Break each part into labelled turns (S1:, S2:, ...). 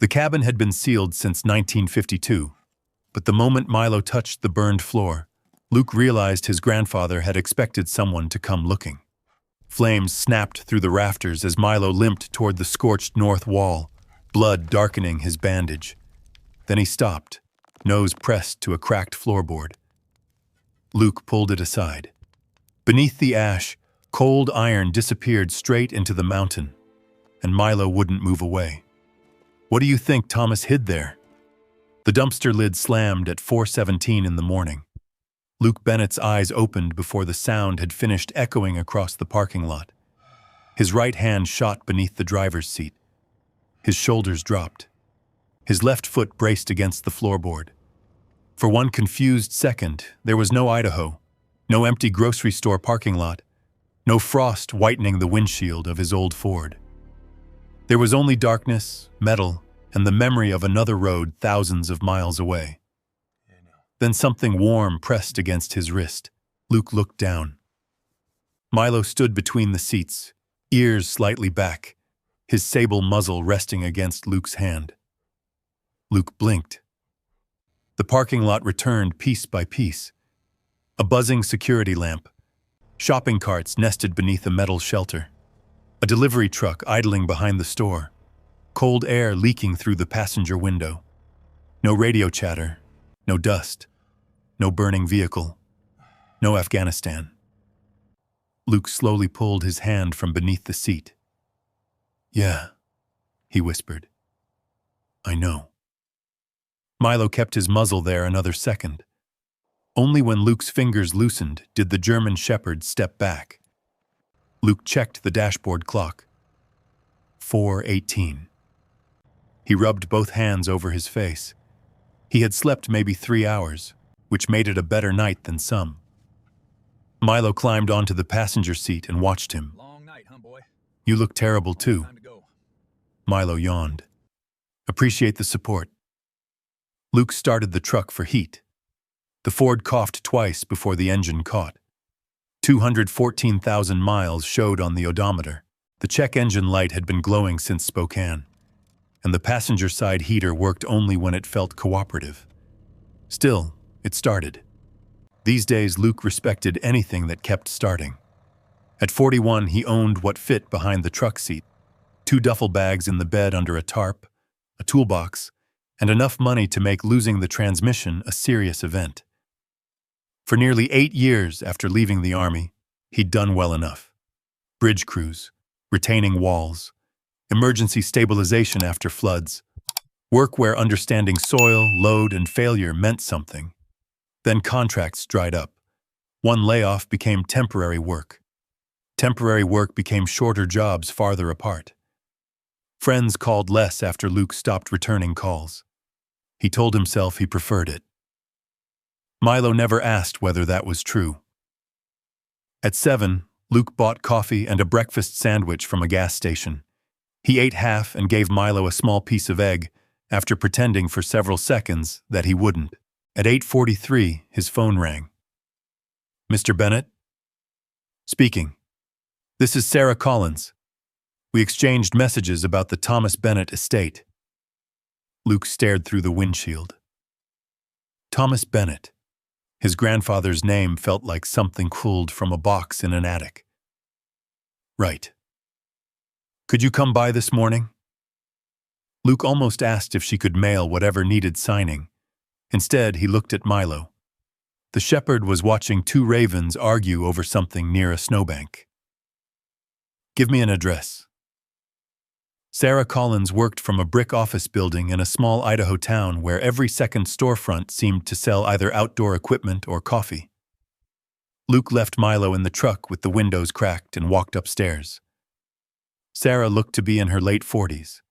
S1: The cabin had been sealed since 1952, but the moment Milo touched the burned floor, Luke realized his grandfather had expected someone to come looking. Flames snapped through the rafters as Milo limped toward the scorched north wall, blood darkening his bandage. Then he stopped, nose pressed to a cracked floorboard. Luke pulled it aside. Beneath the ash, cold iron disappeared straight into the mountain, and Milo wouldn't move away. "What do you think Thomas hid there?" The dumpster lid slammed at 4:17 in the morning. Luke Bennett's eyes opened before the sound had finished echoing across the parking lot. His right hand shot beneath the driver's seat. His shoulders dropped. His left foot braced against the floorboard. For one confused second, there was no Idaho, no empty grocery store parking lot, no frost whitening the windshield of his old Ford. There was only darkness, metal, and the memory of another road thousands of miles away. Then something warm pressed against his wrist. Luke looked down. Milo stood between the seats, ears slightly back, his sable muzzle resting against Luke's hand. Luke blinked. The parking lot returned piece by piece. A buzzing security lamp, shopping carts nested beneath a metal shelter, a delivery truck idling behind the store, cold air leaking through the passenger window. No radio chatter, no dust, no burning vehicle, no Afghanistan. Luke slowly pulled his hand from beneath the seat. "Yeah," he whispered. "I know." Milo kept his muzzle there another second. Only when Luke's fingers loosened did the German shepherd step back. Luke checked the dashboard clock. 4:18. He rubbed both hands over his face. He had slept maybe 3 hours, which made it a better night than some. Milo climbed onto the passenger seat and watched him.
S2: "Long night, huh, boy?
S1: "You look terrible, too."
S2: Time to go.
S1: Milo yawned. "Appreciate the support." Luke started the truck for heat. The Ford coughed twice before the engine caught. 214,000 miles showed on the odometer. The check engine light had been glowing since Spokane, and the passenger side heater worked only when it felt cooperative. Still, it started. These days, Luke respected anything that kept starting. At 41, he owned what fit behind the truck seat: 2 duffel bags in the bed under a tarp, a toolbox, and enough money to make losing the transmission a serious event. For nearly 8 years after leaving the Army, he'd done well enough. Bridge crews, retaining walls, emergency stabilization after floods, work where understanding soil, load, and failure meant something. Then contracts dried up. One layoff became temporary work. Temporary work became shorter jobs farther apart. Friends called less after Luke stopped returning calls. He told himself he preferred it. Milo never asked whether that was true. At 7, Luke bought coffee and a breakfast sandwich from a gas station. He ate half and gave Milo a small piece of egg, after pretending for several seconds that he wouldn't. At 8:43, his phone rang. "Mr. Bennett?" "Speaking. This is Sarah Collins. We exchanged messages about the Thomas Bennett estate." Luke stared through the windshield. Thomas Bennett. His grandfather's name felt like something pulled from a box in an attic. "Right. Could you come by this morning?" Luke almost asked if she could mail whatever needed signing. Instead, he looked at Milo. The shepherd was watching 2 ravens argue over something near a snowbank. "Give me an address." Sarah Collins worked from a brick office building in a small Idaho town where every second storefront seemed to sell either outdoor equipment or coffee. Luke left Milo in the truck with the windows cracked and walked upstairs. Sarah looked to be in her late 40s.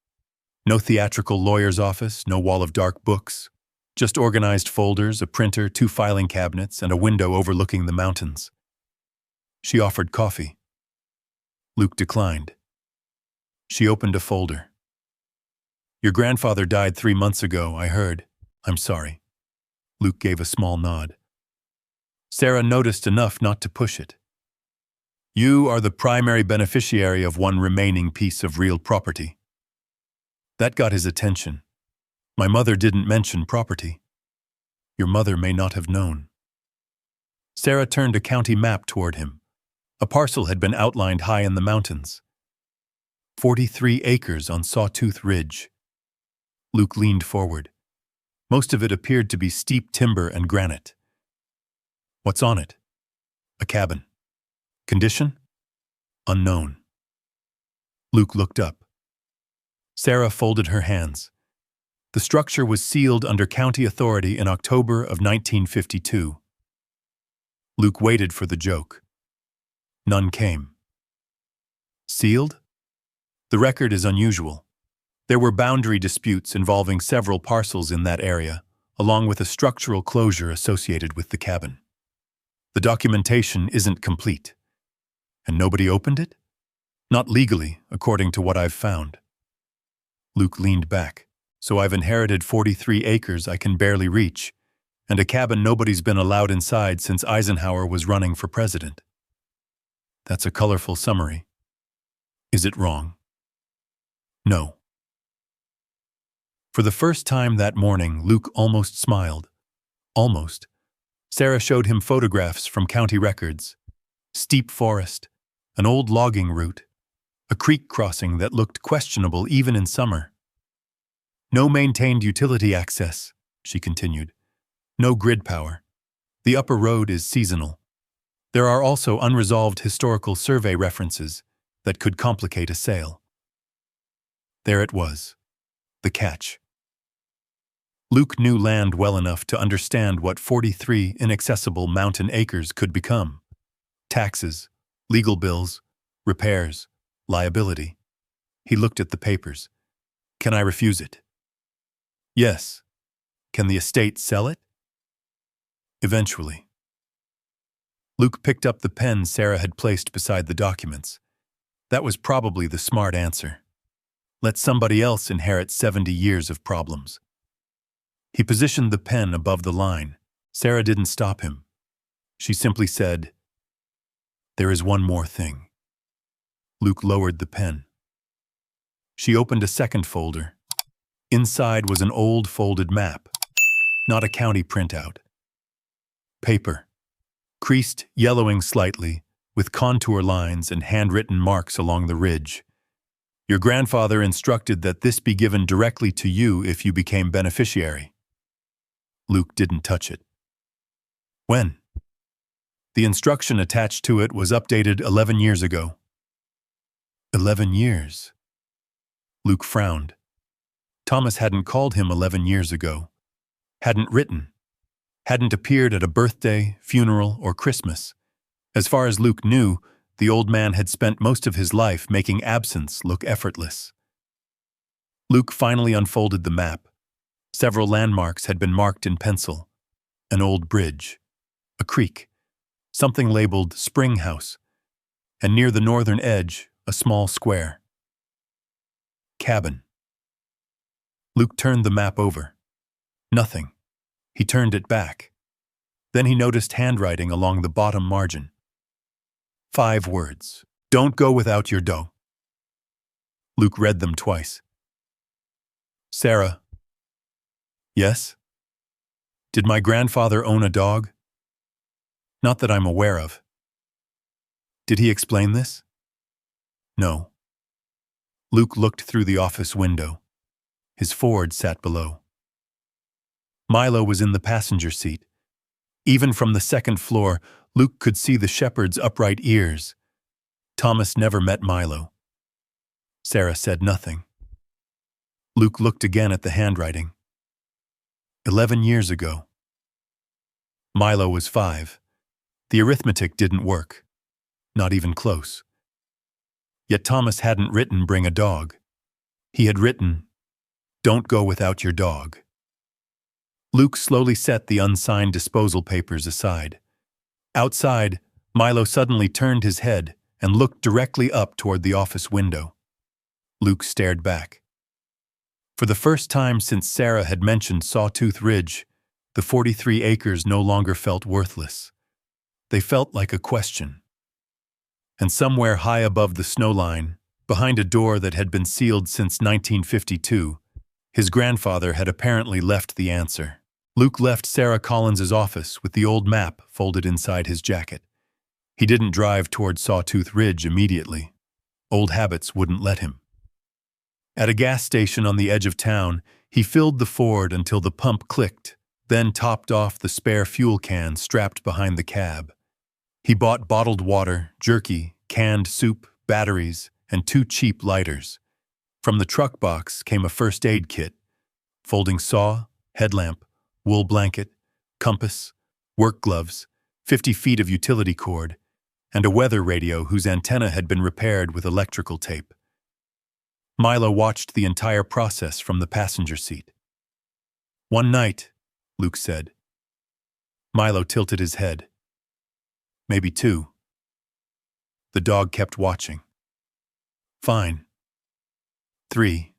S1: No theatrical lawyer's office, no wall of dark books, just organized folders, a printer, 2 filing cabinets, and a window overlooking the mountains. She offered coffee. Luke declined. She opened a folder. "Your grandfather died 3 months ago, I heard. I'm sorry." Luke gave a small nod. Sarah noticed enough not to push it. "You are the primary beneficiary of one remaining piece of real property." That got his attention. My mother didn't mention property. Your mother may not have known. Sarah turned a county map toward him. A parcel had been outlined high in the mountains. 43 acres on Sawtooth Ridge. Luke leaned forward. Most of it appeared to be steep timber and granite. What's on it? A cabin. Condition? Unknown. Luke looked up. Sarah folded her hands. The structure was sealed under county authority in October of 1952. Luke waited for the joke. None came. Sealed? The record is unusual. There were boundary disputes involving several parcels in that area, along with a structural closure associated with the cabin. The documentation isn't complete. And nobody opened it? Not legally, according to what I've found. Luke leaned back. So I've inherited 43 acres I can barely reach, and a cabin nobody's been allowed inside since Eisenhower was running for president. That's a colorful summary. Is it wrong? No. For the first time that morning, Luke almost smiled. Almost. Sarah showed him photographs from county records. Steep forest, an old logging route, a creek crossing that looked questionable even in summer. No maintained utility access, she continued. No grid power. The upper road is seasonal. There are also unresolved historical survey references that could complicate a sale. There it was. The catch. Luke knew land well enough to understand what 43 inaccessible mountain acres could become. Taxes, legal bills, repairs, liability. He looked at the papers. Can I refuse it? Yes. Can the estate sell it? Eventually. Luke picked up the pen Sarah had placed beside the documents. That was probably the smart answer. Let somebody else inherit 70 years of problems. He positioned the pen above the line. Sarah didn't stop him. She simply said, "There is one more thing." Luke lowered the pen. She opened a second folder. Inside was an old folded map, not a county printout. Paper, creased, yellowing slightly, with contour lines and handwritten marks along the ridge. Your grandfather instructed that this be given directly to you if you became beneficiary. Luke didn't touch it. When? The instruction attached to it was updated 11 years ago. 11 years? Luke frowned. Thomas hadn't called him 11 years ago, hadn't written, hadn't appeared at a birthday, funeral, or Christmas. As far as Luke knew, the old man had spent most of his life making absence look effortless. Luke finally unfolded the map. Several landmarks had been marked in pencil. An old bridge, a creek, something labeled Spring House, and near the northern edge, a small square. Cabin. Luke turned the map over. Nothing. He turned it back. Then he noticed handwriting along the bottom margin. 5 words. Don't go without your dough. Luke read them twice. Sarah. Yes? Did my grandfather own a dog? Not that I'm aware of. Did he explain this? No. Luke looked through the office window. His Ford sat below. Milo was in the passenger seat. Even from the second floor, Luke could see the shepherd's upright ears. Thomas never met Milo. Sarah said nothing. Luke looked again at the handwriting. 11 years ago. Milo was 5. The arithmetic didn't work. Not even close. Yet Thomas hadn't written "bring a dog." He had written, "Don't go without your dog." Luke slowly set the unsigned disposal papers aside. Outside, Milo suddenly turned his head and looked directly up toward the office window. Luke stared back. For the first time since Sarah had mentioned Sawtooth Ridge, the 43 acres no longer felt worthless. They felt like a question. And somewhere high above the snowline, Behind a door that had been sealed since 1952, his grandfather had apparently left the answer. Luke left Sarah Collins's office with the old map folded inside his jacket. He didn't drive toward Sawtooth Ridge immediately. Old habits wouldn't let him. At a gas station on the edge of town, he filled the Ford until the pump clicked, then topped off the spare fuel can strapped behind the cab. He bought bottled water, jerky, canned soup, batteries, and 2 cheap lighters. From the truck box came a first aid kit, folding saw, headlamp, wool blanket, compass, work gloves, 50 feet of utility cord, and a weather radio whose antenna had been repaired with electrical tape. Milo watched the entire process from the passenger seat. "One night," Luke said. Milo tilted his head. "Maybe 2. The dog kept watching. "Fine. 3.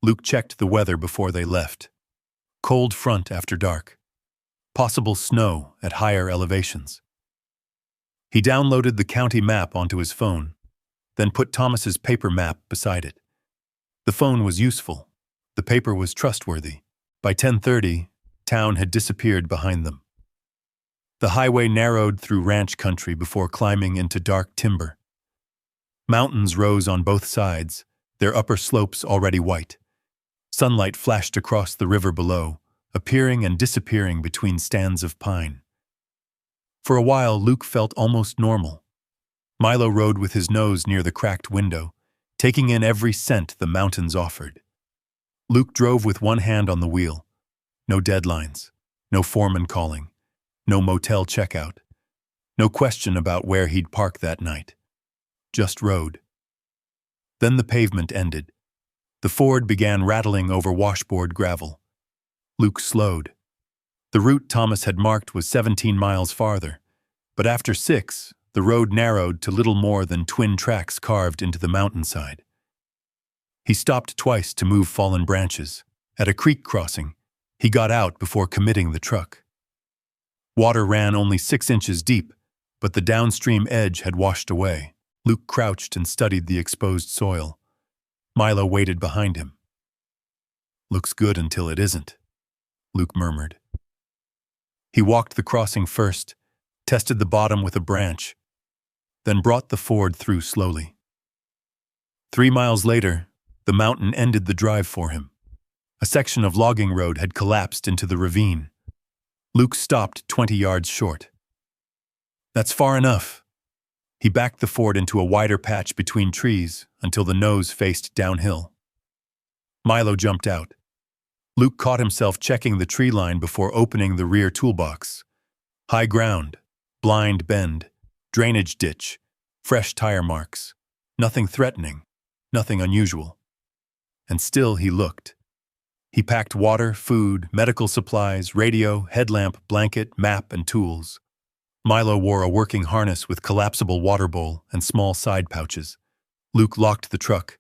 S1: Luke checked the weather before they left. Cold front after dark. Possible snow at higher elevations. He downloaded the county map onto his phone, then put Thomas's paper map beside it. The phone was useful. The paper was trustworthy. By 10:30, town had disappeared behind them. The highway narrowed through ranch country before climbing into dark timber. Mountains rose on both sides, their upper slopes already white. Sunlight flashed across the river below, appearing and disappearing between stands of pine. For a while, Luke felt almost normal. Milo rode with his nose near the cracked window, taking in every scent the mountains offered. Luke drove with one hand on the wheel. No deadlines, no foreman calling, no motel checkout, no question about where he'd park that night. Just rode. Then the pavement ended. The Ford began rattling over washboard gravel. Luke slowed. The route Thomas had marked was 17 miles farther, but after 6, the road narrowed to little more than twin tracks carved into the mountainside. He stopped twice to move fallen branches. At a creek crossing, he got out before committing the truck. Water ran only 6 inches deep, but the downstream edge had washed away. Luke crouched and studied the exposed soil. Milo waited behind him. "Looks good until it isn't," Luke murmured. He walked the crossing first, tested the bottom with a branch, then brought the Ford through slowly. 3 miles later, the mountain ended the drive for him. A section of logging road had collapsed into the ravine. Luke stopped 20 yards short. "That's far enough." He backed the Ford into a wider patch between trees until the nose faced downhill. Milo jumped out. Luke caught himself checking the tree line before opening the rear toolbox. High ground, blind bend, drainage ditch, fresh tire marks. Nothing threatening, nothing unusual. And still he looked. He packed water, food, medical supplies, radio, headlamp, blanket, map, and tools. Milo wore a working harness with collapsible water bowl and small side pouches. Luke locked the truck.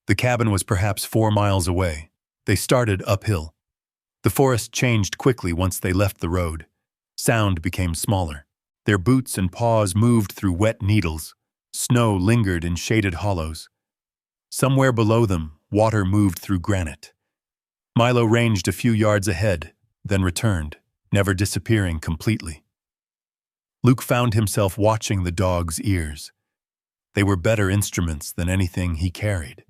S1: The cabin was perhaps 4 miles away. They started uphill. The forest changed quickly once they left the road. Sound became smaller. Their boots and paws moved through wet needles. Snow lingered in shaded hollows. Somewhere below them, water moved through granite. Milo ranged a few yards ahead, then returned, never disappearing completely. Luke found himself watching the dog's ears. They were better instruments than anything he carried.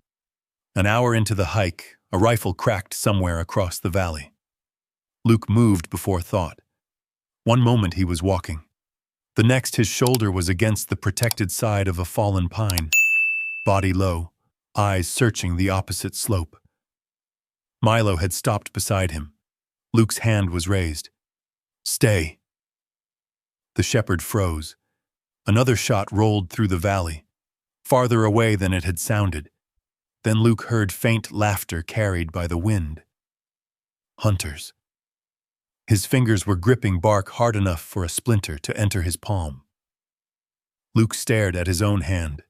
S1: An hour into the hike, a rifle cracked somewhere across the valley. Luke moved before thought. One moment he was walking. The next his shoulder was against the protected side of a fallen pine, body low, eyes searching the opposite slope. Milo had stopped beside him. Luke's hand was raised. "Stay." The shepherd froze. Another shot rolled through the valley, farther away than it had sounded. Then Luke heard faint laughter carried by the wind. Hunters. His fingers were gripping bark hard enough for a splinter to enter his palm. Luke stared at his own hand.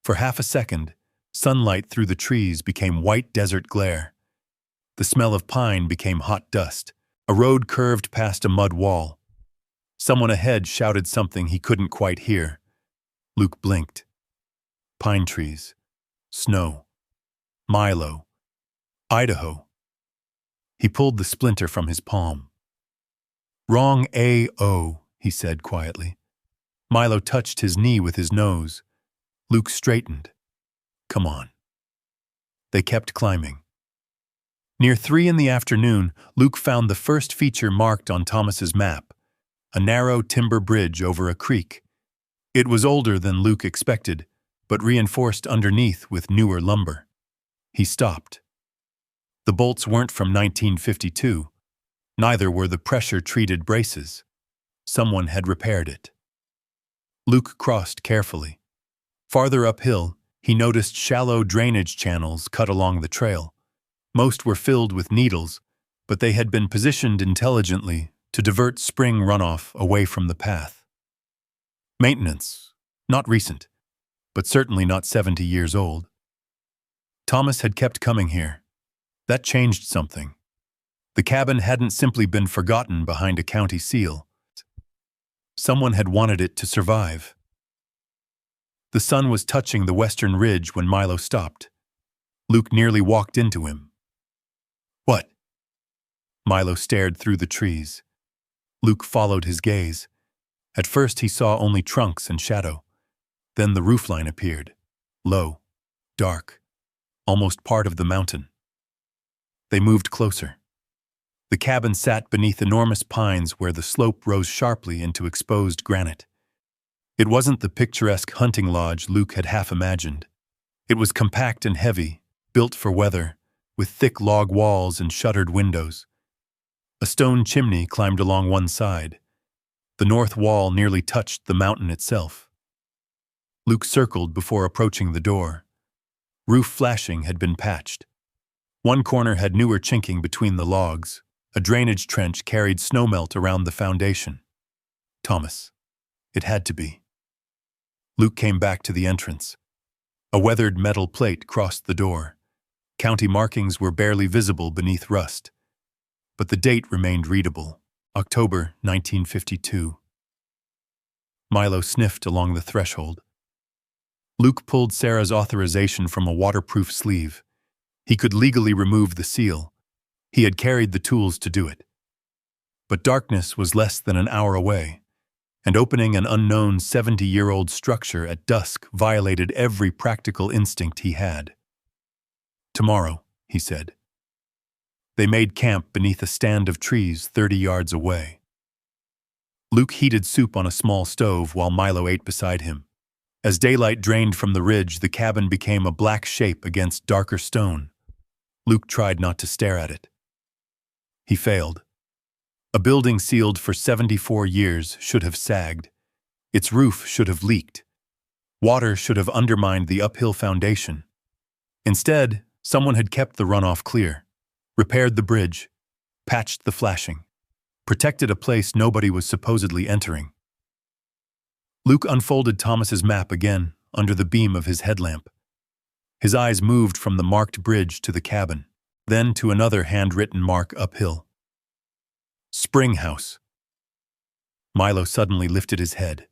S1: For half a second, sunlight through the trees became white desert glare. The smell of pine became hot dust. A road curved past a mud wall. Someone ahead shouted something he couldn't quite hear. Luke blinked. pine trees, snow, Milo, Idaho. He pulled the splinter from his palm. Wrong A-O, he said quietly. Milo touched his knee with his nose. Luke straightened. Come on. They kept climbing. Near 3 in the afternoon, Luke found the first feature marked on Thomas's map, a narrow timber bridge over a creek. It was older than Luke expected, but reinforced underneath with newer lumber. He stopped. The bolts weren't from 1952. Neither were the pressure-treated braces. Someone had repaired it. Luke crossed carefully. Farther uphill, he noticed shallow drainage channels cut along the trail. Most were filled with needles, but they had been positioned intelligently to divert spring runoff away from the path. Maintenance, not recent, but certainly not 70 years old. Thomas had kept coming here. That changed something. The cabin hadn't simply been forgotten behind a county seal. Someone had wanted it to survive. The sun was touching the western ridge when Milo stopped. Luke nearly walked into him. What? Milo stared through the trees. Luke followed his gaze. At first he saw only trunks and shadow. Then the roofline appeared, low, dark, almost part of the mountain. They moved closer. The cabin sat beneath enormous pines where the slope rose sharply into exposed granite. It wasn't the picturesque hunting lodge Luke had half imagined. It was compact and heavy, built for weather, with thick log walls and shuttered windows. A stone chimney climbed along one side. The north wall nearly touched the mountain itself. Luke circled before approaching the door. Roof flashing had been patched. One corner had newer chinking between the logs. A drainage trench carried snowmelt around the foundation. Thomas. It had to be. Luke came back to the entrance. A weathered metal plate crossed the door. County markings were barely visible beneath rust. But the date remained readable, October 1952. Milo sniffed along the threshold. Luke pulled Sarah's authorization from a waterproof sleeve. He could legally remove the seal. He had carried the tools to do it. But darkness was less than an hour away, and opening an unknown 70-year-old structure at dusk violated every practical instinct he had. Tomorrow, he said. They made camp beneath a stand of trees 30 yards away. Luke heated soup on a small stove while Milo ate beside him. As daylight drained from the ridge, the cabin became a black shape against darker stone. Luke tried not to stare at it. He failed. A building sealed for 74 years should have sagged. Its roof should have leaked. Water should have undermined the uphill foundation. Instead, someone had kept the runoff clear, repaired the bridge, patched the flashing, protected a place nobody was supposedly entering. Luke unfolded Thomas's map again under the beam of his headlamp. His eyes moved from the marked bridge to the cabin, then to another handwritten mark uphill. Spring House. Milo suddenly lifted his head.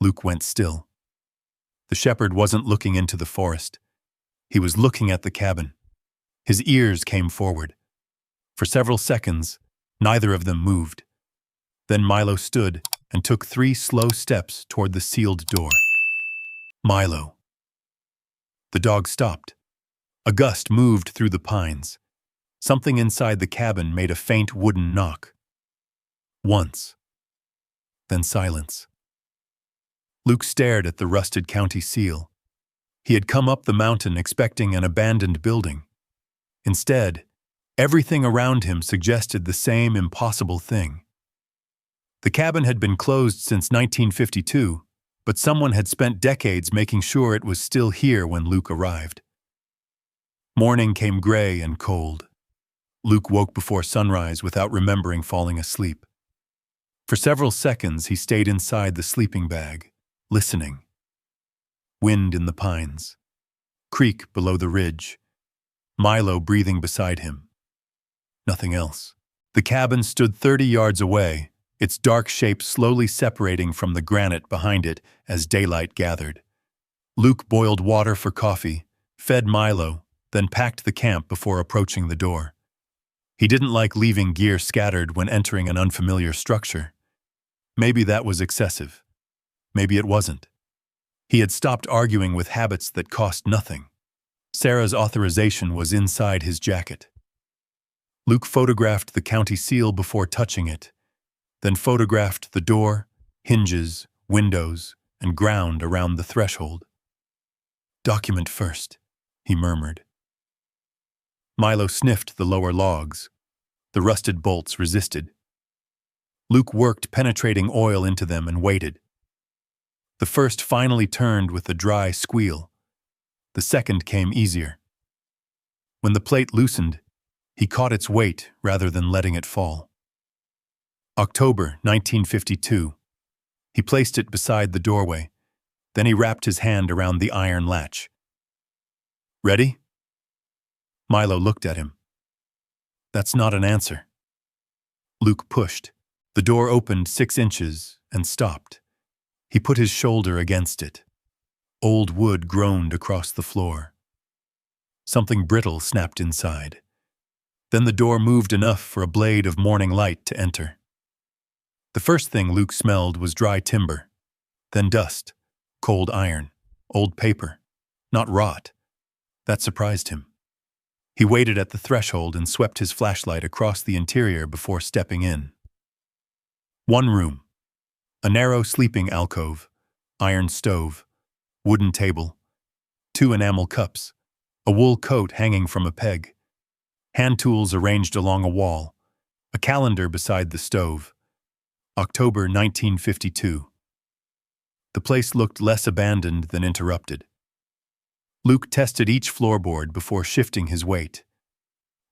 S1: Luke went still. The shepherd wasn't looking into the forest. He was looking at the cabin. His ears came forward. For several seconds, neither of them moved. Then Milo stood and took 3 slow steps toward the sealed door. Milo. The dog stopped. A gust moved through the pines. Something inside the cabin made a faint wooden knock. Once. Then silence. Luke stared at the rusted county seal. He had come up the mountain expecting an abandoned building. Instead, everything around him suggested the same impossible thing. The cabin had been closed since 1952, but someone had spent decades making sure it was still here when Luke arrived. Morning came gray and cold. Luke woke before sunrise without remembering falling asleep. For several seconds he stayed inside the sleeping bag, listening. Wind in the pines. Creek below the ridge. Milo breathing beside him. Nothing else. The cabin stood 30 yards away, its dark shape slowly separating from the granite behind it as daylight gathered. Luke boiled water for coffee, fed Milo, then packed the camp before approaching the door. He didn't like leaving gear scattered when entering an unfamiliar structure. Maybe that was excessive. Maybe it wasn't. He had stopped arguing with habits that cost nothing. Sarah's authorization was inside his jacket. Luke photographed the county seal before touching it, then photographed the door, hinges, windows, and ground around the threshold. "Document first," he murmured. Milo sniffed the lower logs. The rusted bolts resisted. Luke worked penetrating oil into them and waited. The first finally turned with a dry squeal. The second came easier. When the plate loosened, he caught its weight rather than letting it fall. October 1952. He placed it beside the doorway. Then he wrapped his hand around the iron latch. "Ready?" Milo looked at him. "That's not an answer." Luke pushed. The door opened 6 inches and stopped. He put his shoulder against it. Old wood groaned across the floor. Something brittle snapped inside. Then the door moved enough for a blade of morning light to enter. The first thing Luke smelled was dry timber, then dust, cold iron, old paper, not rot. That surprised him. He waited at the threshold and swept his flashlight across the interior before stepping in. One room. A narrow sleeping alcove, iron stove, wooden table, 2 enamel cups, a wool coat hanging from a peg, hand tools arranged along a wall, a calendar beside the stove. October 1952. The place looked less abandoned than interrupted. Luke tested each floorboard before shifting his weight.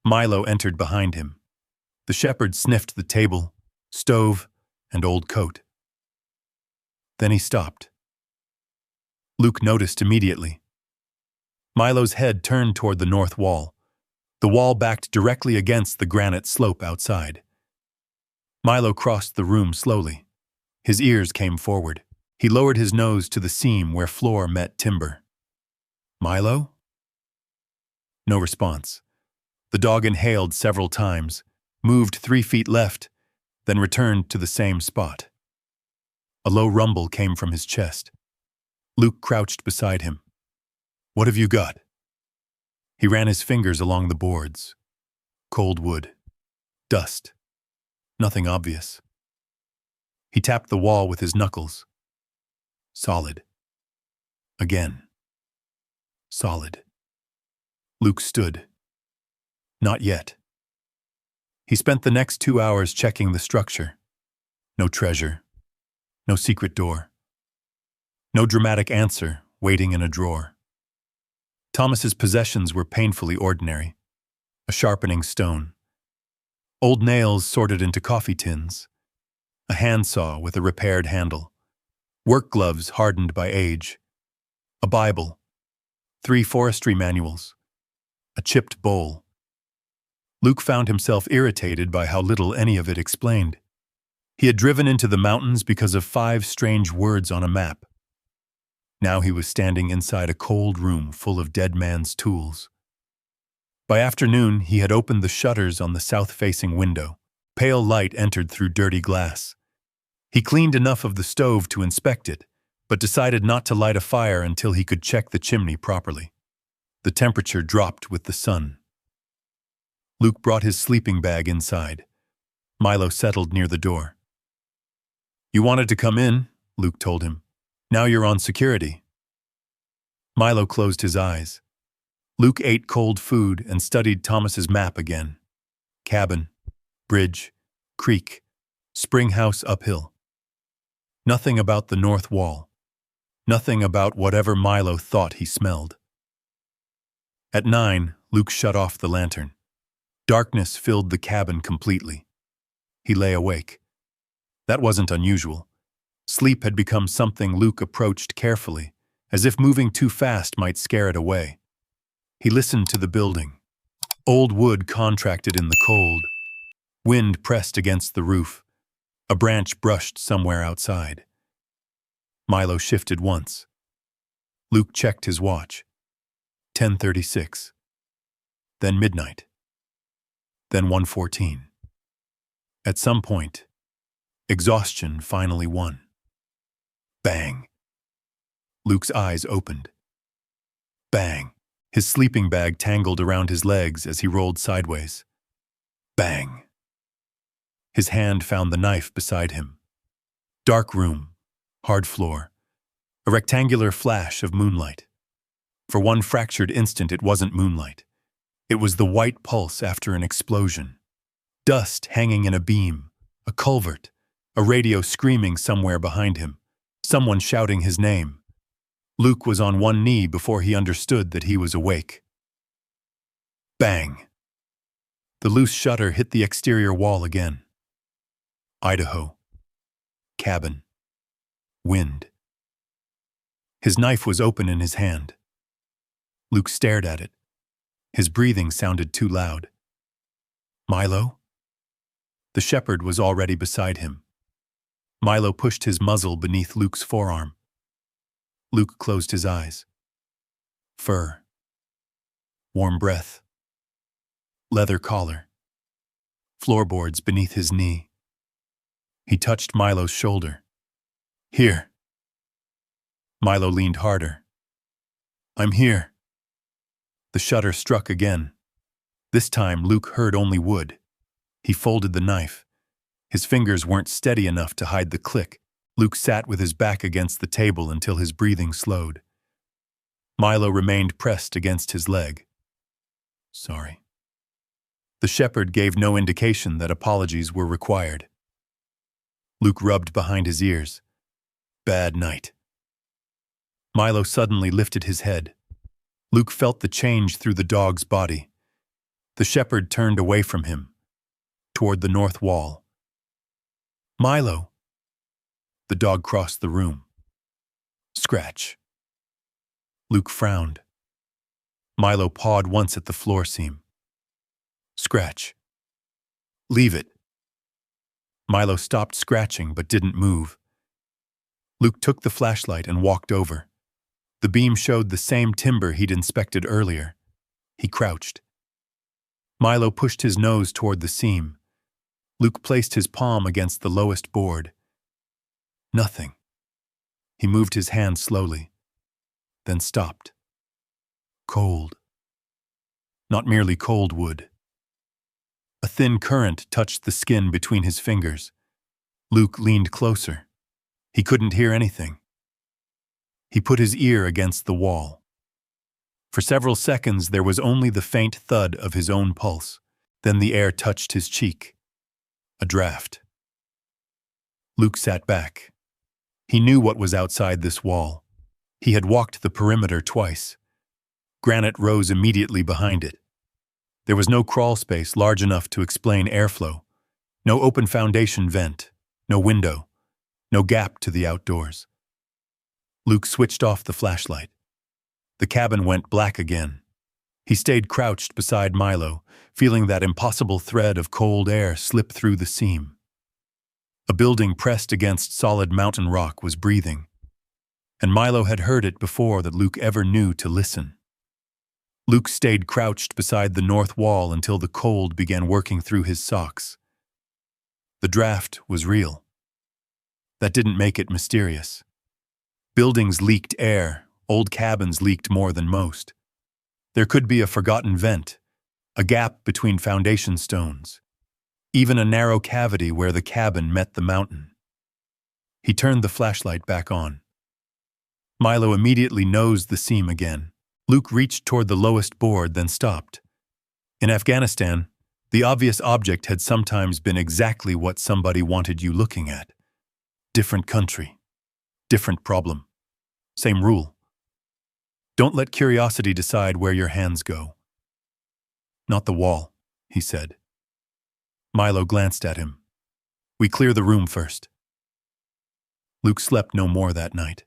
S1: Milo entered behind him. The shepherd sniffed the table, stove, and old coat. Then he stopped. Luke noticed immediately. Milo's head turned toward the north wall. The wall backed directly against the granite slope outside. Milo crossed the room slowly. His ears came forward. He lowered his nose to the seam where floor met timber. "Milo?" No response. The dog inhaled several times, moved 3 feet left, then returned to the same spot. A low rumble came from his chest. Luke crouched beside him. "What have you got?" He ran his fingers along the boards. Cold wood. Dust. Nothing obvious. He tapped the wall with his knuckles. Solid. Again. Solid. Luke stood. Not yet. He spent the next 2 hours checking the structure. No treasure. No secret door. No dramatic answer waiting in a drawer. Thomas's possessions were painfully ordinary. A sharpening stone. Old nails sorted into coffee tins. A handsaw with a repaired handle. Work gloves hardened by age. A Bible. 3 forestry manuals. A chipped bowl. Luke found himself irritated by how little any of it explained. He had driven into the mountains because of 5 strange words on a map. Now he was standing inside a cold room full of dead man's tools. By afternoon, he had opened the shutters on the south-facing window. Pale light entered through dirty glass. He cleaned enough of the stove to inspect it, but decided not to light a fire until he could check the chimney properly. The temperature dropped with the sun. Luke brought his sleeping bag inside. Milo settled near the door. "You wanted to come in," Luke told him. "Now you're on security." Milo closed his eyes. Luke ate cold food and studied Thomas's map again. Cabin, bridge, creek, spring house uphill. Nothing about the north wall. Nothing about whatever Milo thought he smelled. At 9, Luke shut off the lantern. Darkness filled the cabin completely. He lay awake. That wasn't unusual. Sleep had become something Luke approached carefully, as if moving too fast might scare it away. He listened to the building. Old wood contracted in the cold. Wind pressed against the roof. A branch brushed somewhere outside. Milo shifted once. Luke checked his watch. 10:36. Then midnight. Then 1:14. At some point, exhaustion finally won. Bang. Luke's eyes opened. Bang. His sleeping bag tangled around his legs as he rolled sideways. Bang. His hand found the knife beside him. Dark room, hard floor, a rectangular flash of moonlight. For one fractured instant, it wasn't moonlight. It was the white pulse after an explosion. Dust hanging in a beam, a culvert, a radio screaming somewhere behind him, someone shouting his name. Luke was on one knee before he understood that he was awake. Bang! The loose shutter hit the exterior wall again. Idaho. Cabin. Wind. His knife was open in his hand. Luke stared at it. His breathing sounded too loud. Milo? The shepherd was already beside him. Milo pushed his muzzle beneath Luke's forearm. Luke closed his eyes. Fur. Warm breath. Leather collar. Floorboards beneath his knee. He touched Milo's shoulder. Here. Milo leaned harder. I'm here. The shutter struck again. This time Luke heard only wood. He folded the knife. His fingers weren't steady enough to hide the click. Luke sat with his back against the table until his breathing slowed. Milo remained pressed against his leg. Sorry. The shepherd gave no indication that apologies were required. Luke rubbed behind his ears. Bad night. Milo suddenly lifted his head. Luke felt the change through the dog's body. The shepherd turned away from him, toward the north wall. Milo! The dog crossed the room. Scratch. Luke frowned. Milo pawed once at the floor seam. Scratch. Leave it. Milo stopped scratching but didn't move. Luke took the flashlight and walked over. The beam showed the same timber he'd inspected earlier. He crouched. Milo pushed his nose toward the seam. Luke placed his palm against the lowest board. Nothing. He moved his hand slowly, then stopped. Cold. Not merely cold wood. A thin current touched the skin between his fingers. Luke leaned closer. He couldn't hear anything. He put his ear against the wall. For several seconds there was only the faint thud of his own pulse. Then the air touched his cheek. A draft. Luke sat back. He knew what was outside this wall. He had walked the perimeter twice. Granite rose immediately behind it. There was no crawl space large enough to explain airflow. No open foundation vent. No window. No gap to the outdoors. Luke switched off the flashlight. The cabin went black again. He stayed crouched beside Milo, feeling that impossible thread of cold air slip through the seam. A building pressed against solid mountain rock was breathing, and Milo had heard it before that Luke ever knew to listen. Luke stayed crouched beside the north wall until the cold began working through his socks. The draft was real. That didn't make it mysterious. Buildings leaked air, old cabins leaked more than most. There could be a forgotten vent, a gap between foundation stones, even a narrow cavity where the cabin met the mountain. He turned the flashlight back on. Milo immediately nosed the seam again. Luke reached toward the lowest board, then stopped. In Afghanistan, the obvious object had sometimes been exactly what somebody wanted you looking at. Different country. Different problem. Same rule. Don't let curiosity decide where your hands go. Not the wall, he said. Milo glanced at him. We clear the room first. Luke slept no more that night.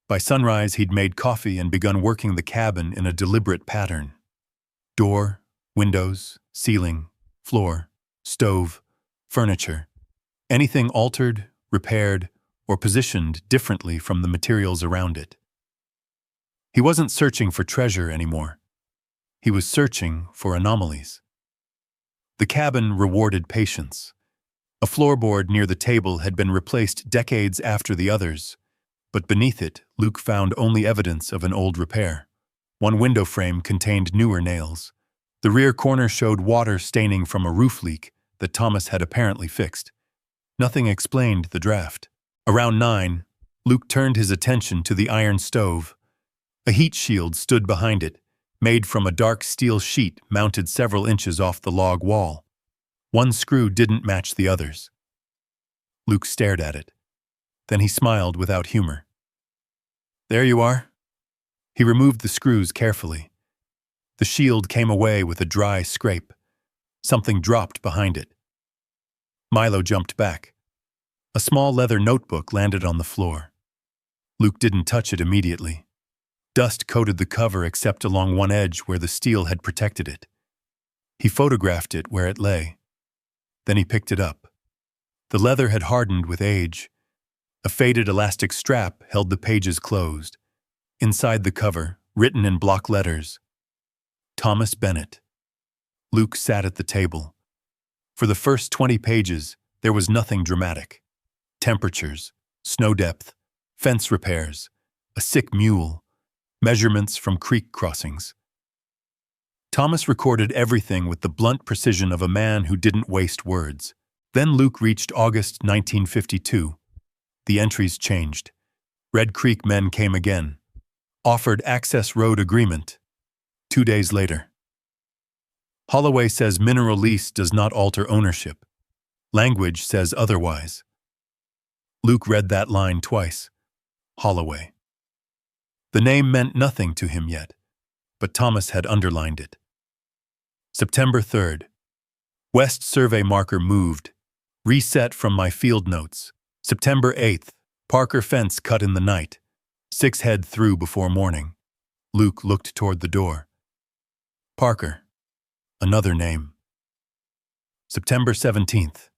S1: By sunrise, he'd made coffee and begun working the cabin in a deliberate pattern. Door, windows, ceiling, floor, stove, furniture. Anything altered, repaired, or positioned differently from the materials around it. He wasn't searching for treasure anymore. He was searching for anomalies. The cabin rewarded patience. A floorboard near the table had been replaced decades after the others, but beneath it, Luke found only evidence of an old repair. One window frame contained newer nails. The rear corner showed water staining from a roof leak that Thomas had apparently fixed. Nothing explained the draft. Around 9, Luke turned his attention to the iron stove. A heat shield stood behind it, made from a dark steel sheet mounted several inches off the log wall. One screw didn't match the others. Luke stared at it. Then he smiled without humor. "There you are." He removed the screws carefully. The shield came away with a dry scrape. Something dropped behind it. Milo jumped back. A small leather notebook landed on the floor. Luke didn't touch it immediately. Dust coated the cover except along one edge where the steel had protected it. He photographed it where it lay. Then he picked it up. The leather had hardened with age. A faded elastic strap held the pages closed. Inside the cover, written in block letters, Thomas Bennett. Luke sat at the table. For the first 20 pages, there was nothing dramatic. Temperatures, snow depth, fence repairs, a sick mule, measurements from creek crossings. Thomas recorded everything with the blunt precision of a man who didn't waste words. Then Luke reached August 1952. The entries changed. Red Creek men came again. Offered access road agreement. 2 days later. Holloway says mineral lease does not alter ownership. Language says otherwise. Luke read that line twice. Holloway. The name meant nothing to him yet, but Thomas had underlined it. September 3rd. West survey marker moved. Reset from my field notes. September 8th. Parker fence cut in the night. 6 head through before morning. Luke looked toward the door. Parker. Another name. September 17th.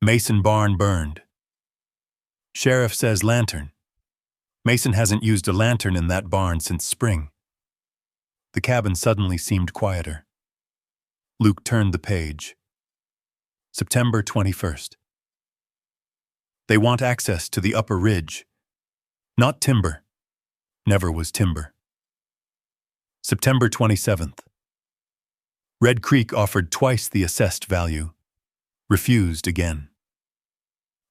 S1: Mason barn burned. Sheriff says lantern. Mason hasn't used a lantern in that barn since spring. The cabin suddenly seemed quieter. Luke turned the page. September 21st. They want access to the upper ridge. Not timber. Never was timber. September 27th. Red Creek offered twice the assessed value. Refused again.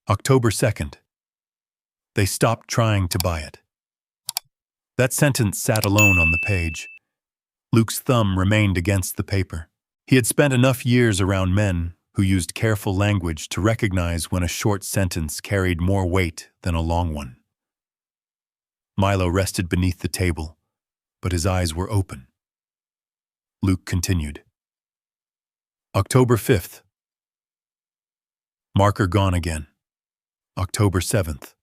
S1: October 2nd. They stopped trying to buy it. That sentence sat alone on the page. Luke's thumb remained against the paper. He had spent enough years around men who used careful language to recognize when a short sentence carried more weight than a long one. Milo rested beneath the table, but his eyes were open. Luke continued. October 5th. Marker gone again. October 7th.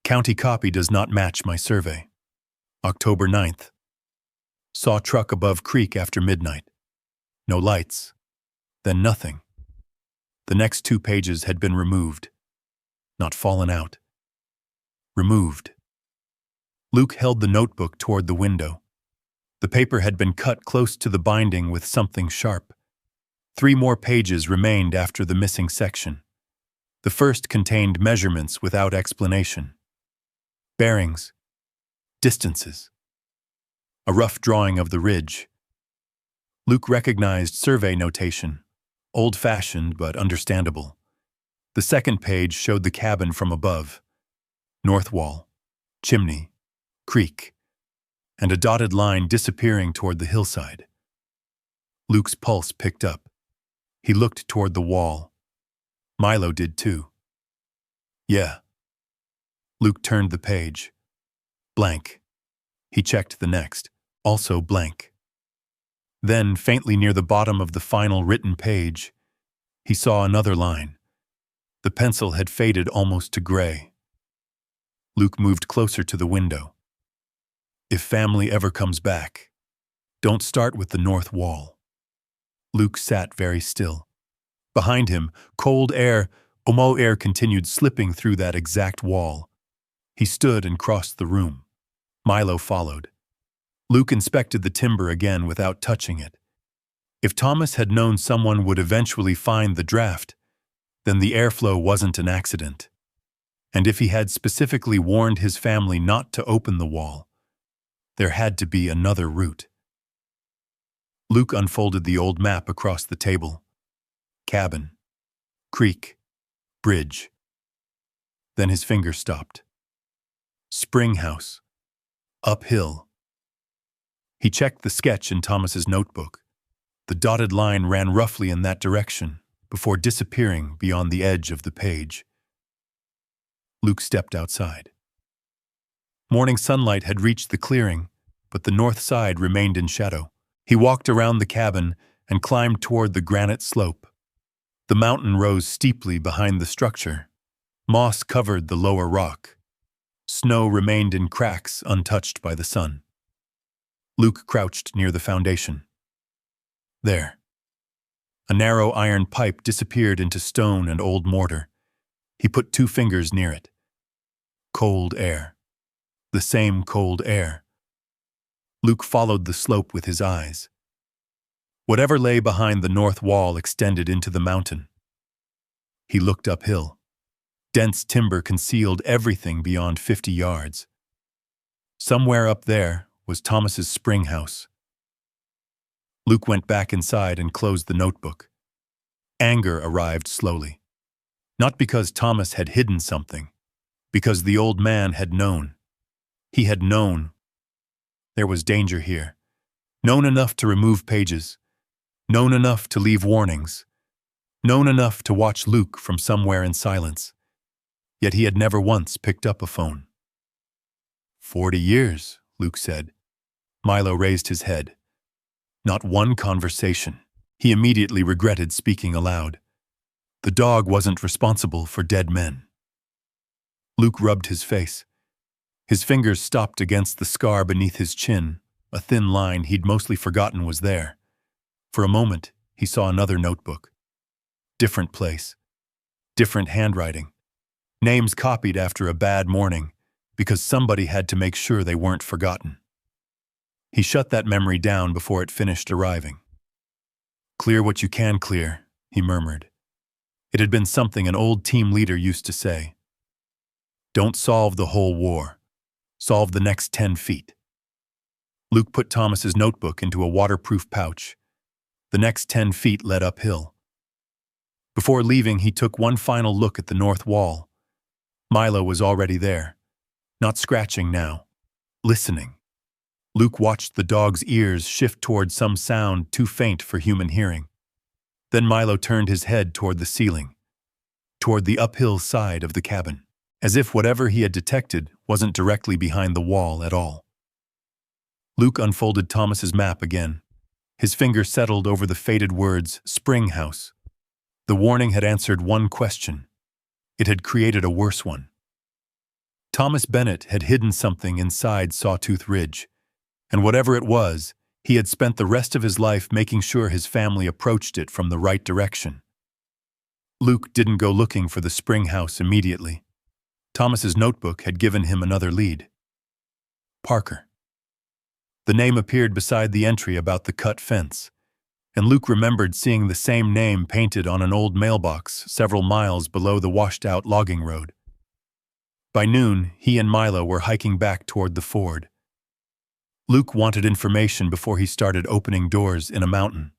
S1: County copy does not match my survey. October 9th. Saw truck above creek after midnight. No lights. Then nothing. The next 2 pages had been removed. Not fallen out. Removed. Luke held the notebook toward the window. The paper had been cut close to the binding with something sharp. 3 more pages remained after the missing section. The first contained measurements without explanation. Bearings. Distances. A rough drawing of the ridge. Luke recognized survey notation, old-fashioned but understandable. The second page showed the cabin from above. North wall, chimney, creek, and a dotted line disappearing toward the hillside. Luke's pulse picked up. He looked toward the wall. Milo did too. Yeah. Luke turned the page. Blank. He checked the next. Also blank. Then, faintly near the bottom of the final written page, he saw another line. The pencil had faded almost to gray. Luke moved closer to the window. If family ever comes back, don't start with the north wall. Luke sat very still. Behind him, cold air, Omo air continued slipping through that exact wall. He stood and crossed the room. Milo followed. Luke inspected the timber again without touching it. If Thomas had known someone would eventually find the draft, then the airflow wasn't an accident. And if he had specifically warned his family not to open the wall, there had to be another route. Luke unfolded the old map across the table. Cabin, creek, bridge. Then his finger stopped. Spring house, uphill. He checked the sketch in Thomas's notebook. The dotted line ran roughly in that direction before disappearing beyond the edge of the page. Luke stepped outside. Morning sunlight had reached the clearing, but the north side remained in shadow. He walked around the cabin and climbed toward the granite slope. The mountain rose steeply behind the structure. Moss covered the lower rock. Snow remained in cracks untouched by the sun. Luke crouched near the foundation. There. A narrow iron pipe disappeared into stone and old mortar. He put 2 fingers near it. Cold air. The same cold air. Luke followed the slope with his eyes. Whatever lay behind the north wall extended into the mountain. He looked uphill. Dense timber concealed everything beyond 50 yards. Somewhere up there was Thomas's spring house. Luke went back inside and closed the notebook. Anger arrived slowly. Not because Thomas had hidden something, because the old man had known. He had known. There was danger here. Known enough to remove pages. Known enough to leave warnings. Known enough to watch Luke from somewhere in silence. Yet he had never once picked up a phone. 40 years, Luke said. Milo raised his head. Not one conversation. He immediately regretted speaking aloud. The dog wasn't responsible for dead men. Luke rubbed his face. His fingers stopped against the scar beneath his chin, a thin line he'd mostly forgotten was there. For a moment, he saw another notebook. Different place. Different handwriting. Names copied after a bad morning, because somebody had to make sure they weren't forgotten. He shut that memory down before it finished arriving. Clear what you can clear, he murmured. It had been something an old team leader used to say. Don't solve the whole war. Solve the next 10 feet. Luke put Thomas's notebook into a waterproof pouch. The next 10 feet led uphill. Before leaving, he took one final look at the north wall. Milo was already there. Not scratching now. Listening. Luke watched the dog's ears shift toward some sound too faint for human hearing. Then Milo turned his head toward the ceiling, toward the uphill side of the cabin, as if whatever he had detected wasn't directly behind the wall at all. Luke unfolded Thomas's map again. His finger settled over the faded words, Spring House. The warning had answered one question. It had created a worse one. Thomas Bennett had hidden something inside Sawtooth Ridge, and whatever it was, he had spent the rest of his life making sure his family approached it from the right direction. Luke didn't go looking for the spring house immediately. Thomas's notebook had given him another lead. Parker. The name appeared beside the entry about the cut fence, and Luke remembered seeing the same name painted on an old mailbox several miles below the washed-out logging road. By noon, he and Milo were hiking back toward the ford. Luke wanted information before he started opening doors in a mountain.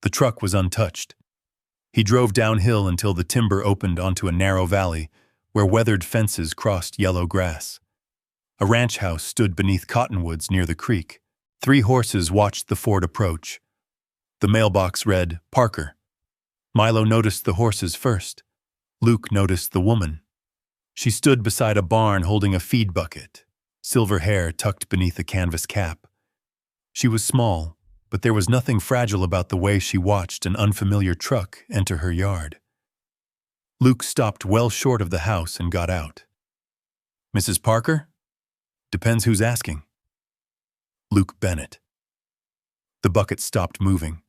S1: The truck was untouched. He drove downhill until the timber opened onto a narrow valley where weathered fences crossed yellow grass. A ranch house stood beneath cottonwoods near the creek. 3 horses watched the ford approach. The mailbox read, Parker. Milo noticed the horses first. Luke noticed the woman. She stood beside a barn holding a feed bucket, silver hair tucked beneath a canvas cap. She was small, but there was nothing fragile about the way she watched an unfamiliar truck enter her yard. Luke stopped well short of the house and got out. Mrs. Parker? Depends who's asking. Luke Bennett. The bucket stopped moving.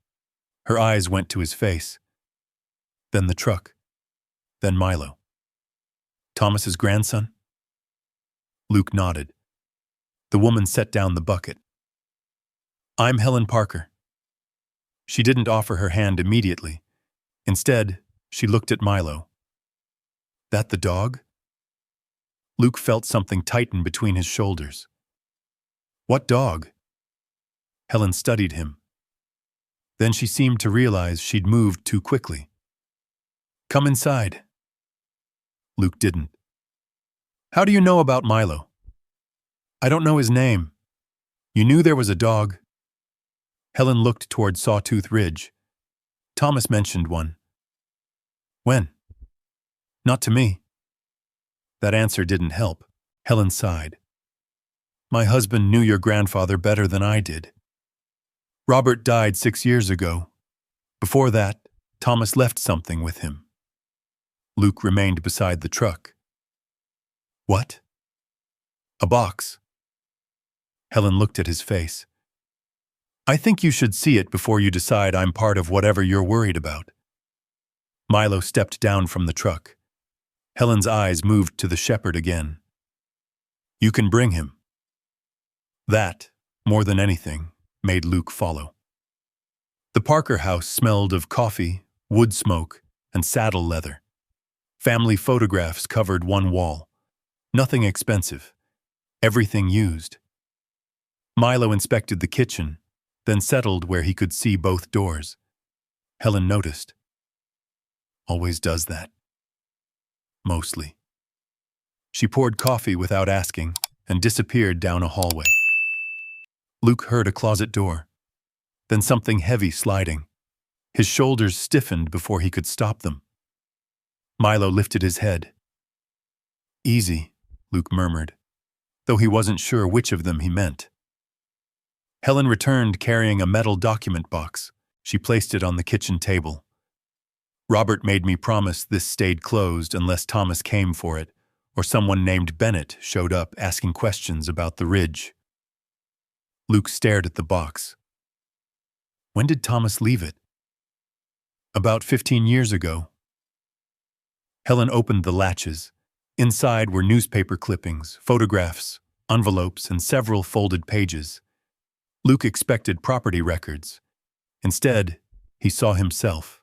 S1: Her eyes went to his face. Then the truck. Then Milo. Thomas's grandson? Luke nodded. The woman set down the bucket. "I'm Helen Parker." She didn't offer her hand immediately. Instead, she looked at Milo. "That the dog?" Luke felt something tighten between his shoulders. "What dog?" Helen studied him. Then she seemed to realize she'd moved too quickly. "Come inside." Luke didn't. "How do you know about Milo?" "I don't know his name." "You knew there was a dog?" Helen looked toward Sawtooth Ridge. "Thomas mentioned one." "When?" "Not to me." That answer didn't help. Helen sighed. "My husband knew your grandfather better than I did. Robert died 6 years ago. Before that, Thomas left something with him." Luke remained beside the truck. "What?" "A box." Helen looked at his face. "I think you should see it before you decide I'm part of whatever you're worried about." Milo stepped down from the truck. Helen's eyes moved to the shepherd again. "You can bring him." That, more than anything, made Luke follow. The Parker house smelled of coffee, wood smoke, and saddle leather. Family photographs covered one wall. Nothing expensive. Everything used. Milo inspected the kitchen, then settled where he could see both doors. Helen noticed. Always does that. Mostly. She poured coffee without asking and disappeared down a hallway. Luke heard a closet door, then something heavy sliding. His shoulders stiffened before he could stop them. Milo lifted his head. "Easy," Luke murmured, though he wasn't sure which of them he meant. Helen returned carrying a metal document box. She placed it on the kitchen table. "Robert made me promise this stayed closed unless Thomas came for it, or someone named Bennett showed up asking questions about the ridge." Luke stared at the box. "When did Thomas leave it?" "About 15 years ago." Helen opened the latches. Inside were newspaper clippings, photographs, envelopes, and several folded pages. Luke expected property records. Instead, he saw himself.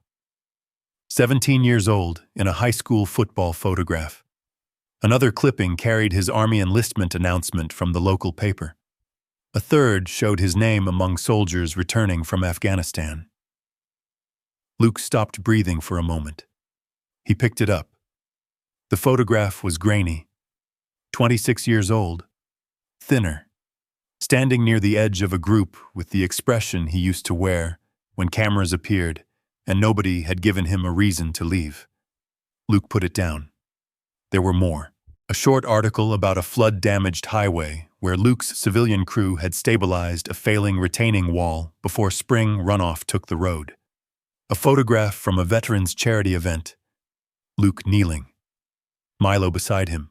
S1: 17 years old, in a high school football photograph. Another clipping carried his Army enlistment announcement from the local paper. A third showed his name among soldiers returning from Afghanistan. Luke stopped breathing for a moment. He picked it up. The photograph was grainy. 26 years old. Thinner. Standing near the edge of a group with the expression he used to wear when cameras appeared and nobody had given him a reason to leave. Luke put it down. There were more. A short article about a flood-damaged highway where Luke's civilian crew had stabilized a failing retaining wall before spring runoff took the road. A photograph from a veterans' charity event. Luke kneeling. Milo beside him.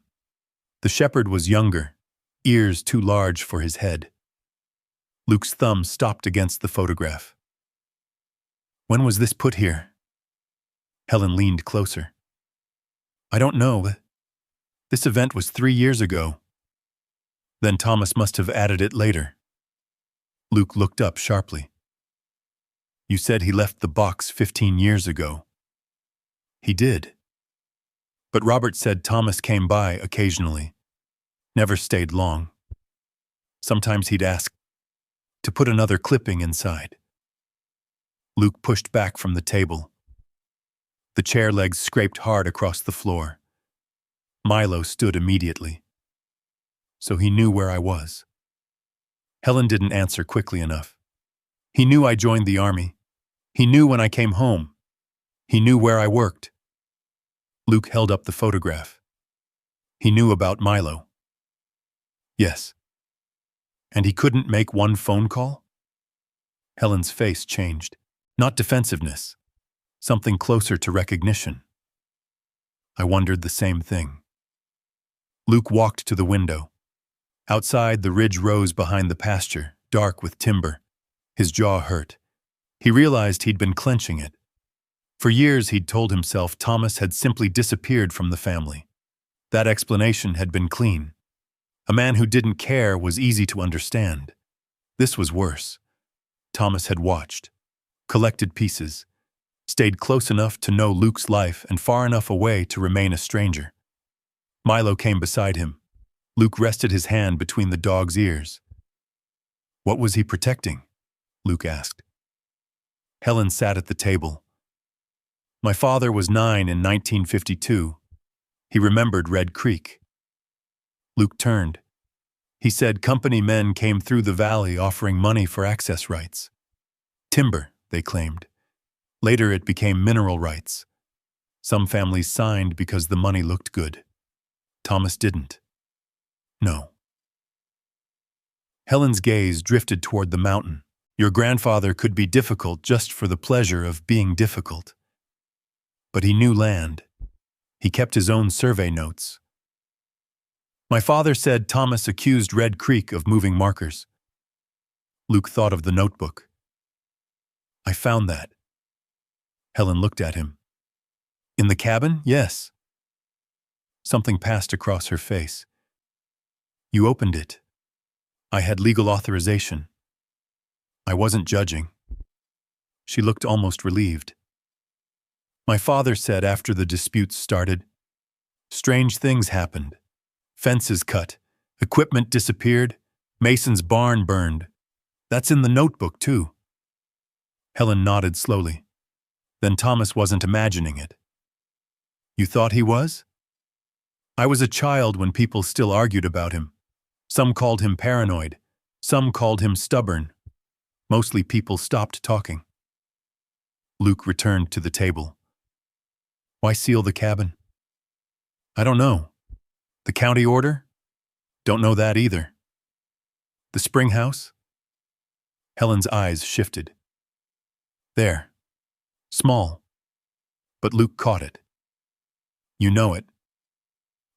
S1: The shepherd was younger, ears too large for his head. Luke's thumb stopped against the photograph. "When was this put here?" Helen leaned closer. "I don't know, but this event was 3 years ago." "Then Thomas must have added it later." Luke looked up sharply. "You said he left the box 15 years ago." "He did. But Robert said Thomas came by occasionally. Never stayed long. Sometimes he'd ask to put another clipping inside." Luke pushed back from the table. The chair legs scraped hard across the floor. Milo stood immediately. "So he knew where I was." Helen didn't answer quickly enough. "He knew I joined the Army. He knew when I came home. He knew where I worked." Luke held up the photograph. "He knew about Milo." "Yes." "And he couldn't make one phone call?" Helen's face changed. Not defensiveness. Something closer to recognition. I wondered the same thing. Luke walked to the window. Outside, the ridge rose behind the pasture, dark with timber. His jaw hurt. He realized he'd been clenching it. For years, he'd told himself Thomas had simply disappeared from the family. That explanation had been clean. A man who didn't care was easy to understand. This was worse. Thomas had watched, collected pieces, stayed close enough to know Luke's life and far enough away to remain a stranger. Milo came beside him. Luke rested his hand between the dog's ears. What was he protecting? Luke asked. Helen sat at the table. My father was 9 in 1952. He remembered Red Creek. Luke turned. He said company men came through the valley offering money for access rights. Timber, they claimed. Later it became mineral rights. Some families signed because the money looked good. Thomas didn't. No. Helen's gaze drifted toward the mountain. Your grandfather could be difficult just for the pleasure of being difficult. But he knew land. He kept his own survey notes. My father said Thomas accused Red Creek of moving markers. Luke thought of the notebook. I found that. Helen looked at him. In the cabin? Yes. Something passed across her face. You opened it. I had legal authorization. I wasn't judging. She looked almost relieved. My father said after the disputes started, strange things happened. Fences cut, equipment disappeared, Mason's barn burned. That's in the notebook, too. Helen nodded slowly. Then Thomas wasn't imagining it. You thought he was? I was a child when people still argued about him. Some called him paranoid. Some called him stubborn. Mostly people stopped talking. Luke returned to the table. Why seal the cabin? I don't know. The county order? Don't know that either. The spring house? Helen's eyes shifted. There. Small. But Luke caught it. You know it.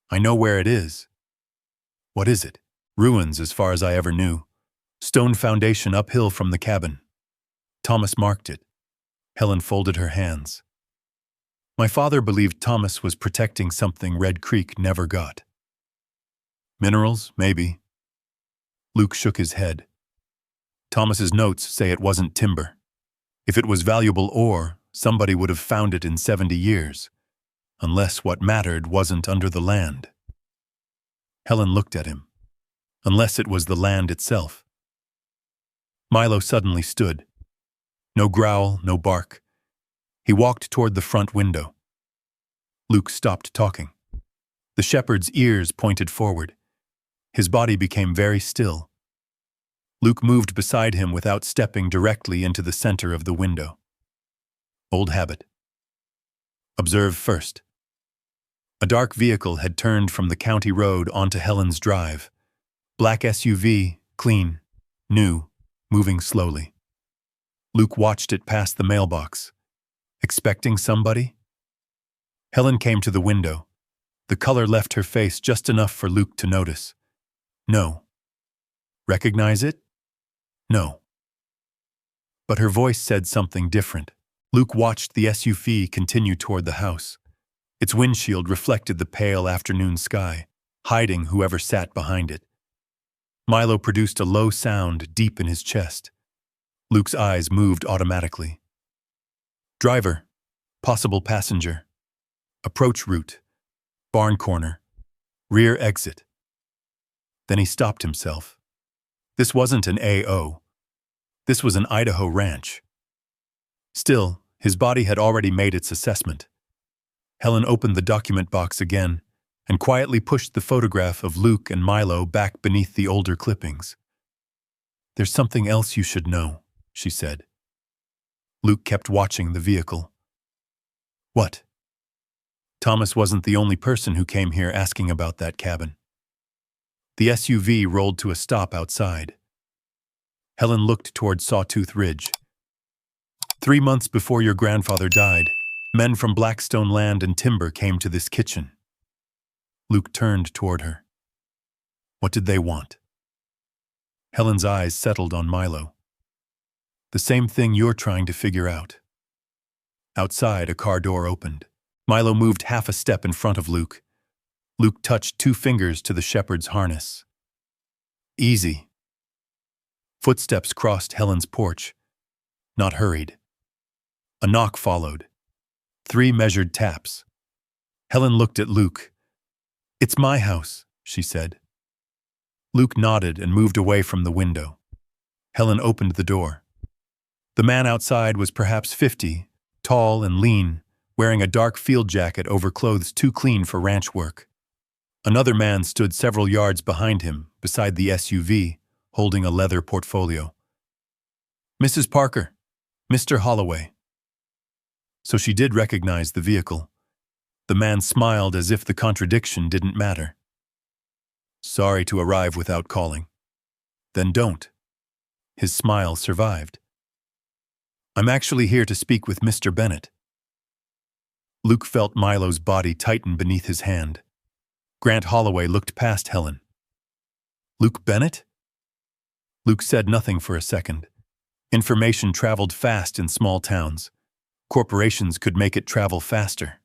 S1: I know where it is. What is it? Ruins as far as I ever knew. Stone foundation uphill from the cabin. Thomas marked it. Helen folded her hands. My father believed Thomas was protecting something Red Creek never got. Minerals, maybe. Luke shook his head. Thomas's notes say it wasn't timber. If it was valuable ore, somebody would have found it in 70 years. Unless what mattered wasn't under the land. Helen looked at him. Unless it was the land itself. Milo suddenly stood. No growl, no bark. He walked toward the front window. Luke stopped talking. The shepherd's ears pointed forward. His body became very still. Luke moved beside him without stepping directly into the center of the window. Old habit. Observe first. A dark vehicle had turned from the county road onto Helen's drive. Black SUV, clean, new, moving slowly. Luke watched it pass the mailbox. Expecting somebody? Helen came to the window. The color left her face just enough for Luke to notice. No. Recognize it? No. But her voice said something different. Luke watched the SUV continue toward the house. Its windshield reflected the pale afternoon sky, hiding whoever sat behind it. Milo produced a low sound deep in his chest. Luke's eyes moved automatically. Driver, possible passenger, approach route, barn corner, rear exit. Then he stopped himself. This wasn't an AO. This was an Idaho ranch. Still, his body had already made its assessment. Helen opened the document box again and quietly pushed the photograph of Luke and Milo back beneath the older clippings. There's something else you should know, she said. Luke kept watching the vehicle. What? Thomas wasn't the only person who came here asking about that cabin. The SUV rolled to a stop outside. Helen looked toward Sawtooth Ridge. 3 months before your grandfather died, men from Blackstone Land and Timber came to this kitchen. Luke turned toward her. What did they want? Helen's eyes settled on Milo. The same thing you're trying to figure out. Outside, a car door opened. Milo moved half a step in front of Luke. Luke touched 2 fingers to the shepherd's harness. Easy. Footsteps crossed Helen's porch, not hurried. A knock followed. 3 measured taps. Helen looked at Luke. "It's my house," she said. Luke nodded and moved away from the window. Helen opened the door. The man outside was perhaps 50, tall and lean, wearing a dark field jacket over clothes too clean for ranch work. Another man stood several yards behind him, beside the SUV, holding a leather portfolio. "Mrs. Parker, Mr. Holloway." So she did recognize the vehicle. The man smiled as if the contradiction didn't matter. "Sorry to arrive without calling." "Then don't." His smile survived. "I'm actually here to speak with Mr. Bennett." Luke felt Milo's body tighten beneath his hand. Grant Holloway looked past Helen. "Luke Bennett?" Luke said nothing for a second. Information traveled fast in small towns. Corporations could make it travel faster.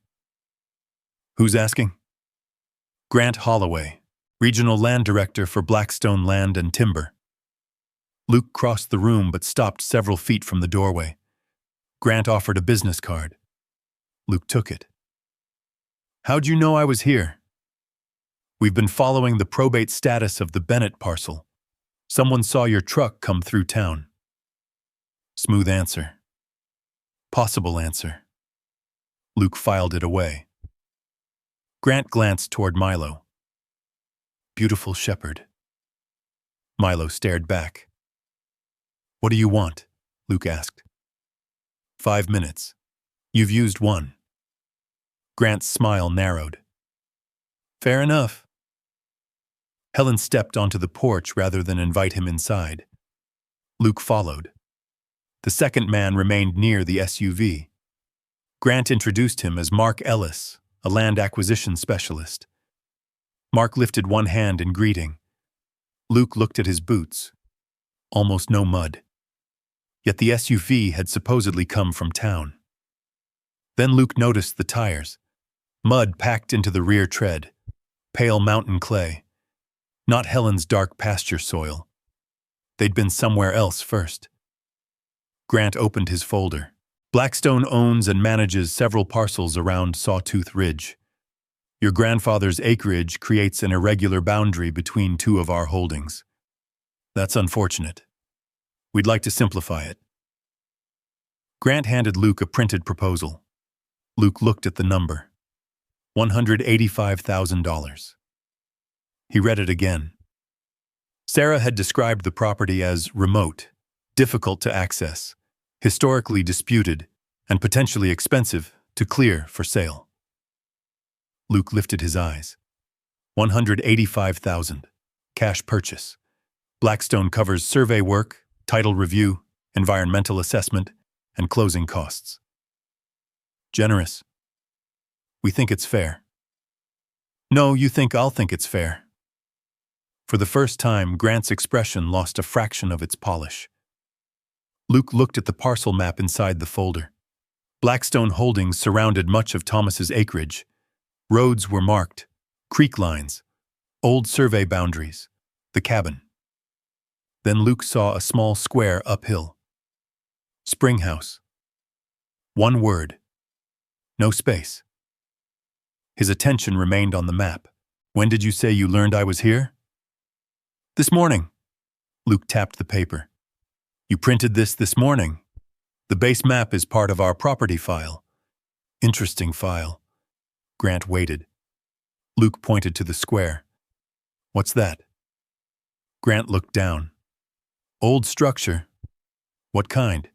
S1: "Who's asking?" "Grant Holloway, Regional Land Director for Blackstone Land and Timber." Luke crossed the room but stopped several feet from the doorway. Grant offered a business card. Luke took it. "How'd you know I was here?" "We've been following the probate status of the Bennett parcel. Someone saw your truck come through town." Smooth answer. Possible answer. Luke filed it away. Grant glanced toward Milo. "Beautiful shepherd." Milo stared back. "What do you want?" Luke asked. 5 minutes. You've used 1. Grant's smile narrowed. "Fair enough." Helen stepped onto the porch rather than invite him inside. Luke followed. The second man remained near the SUV. Grant introduced him as Mark Ellis, a land acquisition specialist. Mark lifted one hand in greeting. Luke looked at his boots. Almost no mud. Yet the SUV had supposedly come from town. Then Luke noticed the tires. Mud packed into the rear tread. Pale mountain clay. Not Helen's dark pasture soil. They'd been somewhere else first. Grant opened his folder. "Blackstone owns and manages several parcels around Sawtooth Ridge. Your grandfather's acreage creates an irregular boundary between 2 of our holdings. That's unfortunate. We'd like to simplify it." Grant handed Luke a printed proposal. Luke looked at the number. $185,000. He read it again. Sarah had described the property as remote, difficult to access, historically disputed, and potentially expensive to clear for sale. Luke lifted his eyes. $185,000. Cash purchase. Blackstone covers survey work, title review, environmental assessment, and closing costs. Generous. We think it's fair. No, you think I'll think it's fair. For the first time, Grant's expression lost a fraction of its polish. Luke looked at the parcel map inside the folder. Blackstone holdings surrounded much of Thomas's acreage. Roads were marked, creek lines, old survey boundaries, the cabin. Then Luke saw a small square uphill. Springhouse. 1 word. No space. His attention remained on the map. "When did you say you learned I was here?" "This morning." Luke tapped the paper. "You printed this morning? The base map is part of our property file." "Interesting file." Grant waited. Luke pointed to the square. "What's that?" Grant looked down. "Old structure." "What kind?"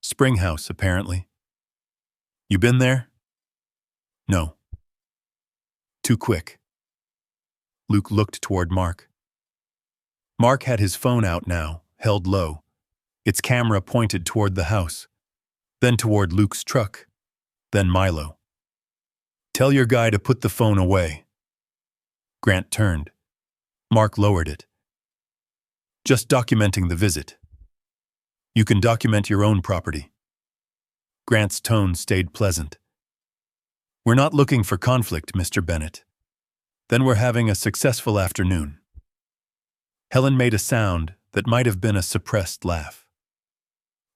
S1: "Springhouse, apparently." "You been there?" "No." "Too quick." Luke looked toward Mark. Mark had his phone out now, held low. Its camera pointed toward the house, then toward Luke's truck, then Milo. "Tell your guy to put the phone away." Grant turned. Mark lowered it. "Just documenting the visit. You can document your own property." Grant's tone stayed pleasant. "We're not looking for conflict, Mr. Bennett. Then we're having a successful afternoon." Helen made a sound that might have been a suppressed laugh.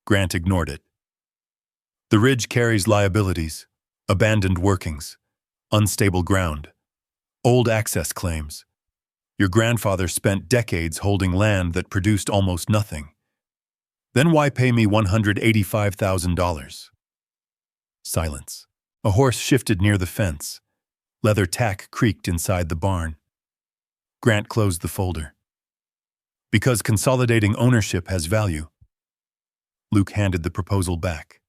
S1: Grant ignored it. The ridge carries liabilities, abandoned workings, unstable ground, old access claims. Your grandfather spent decades holding land that produced almost nothing. Then why pay me $185,000? Silence. A horse shifted near the fence. Leather tack creaked inside the barn. Grant closed the folder. Because consolidating ownership has value. Luke handed the proposal back.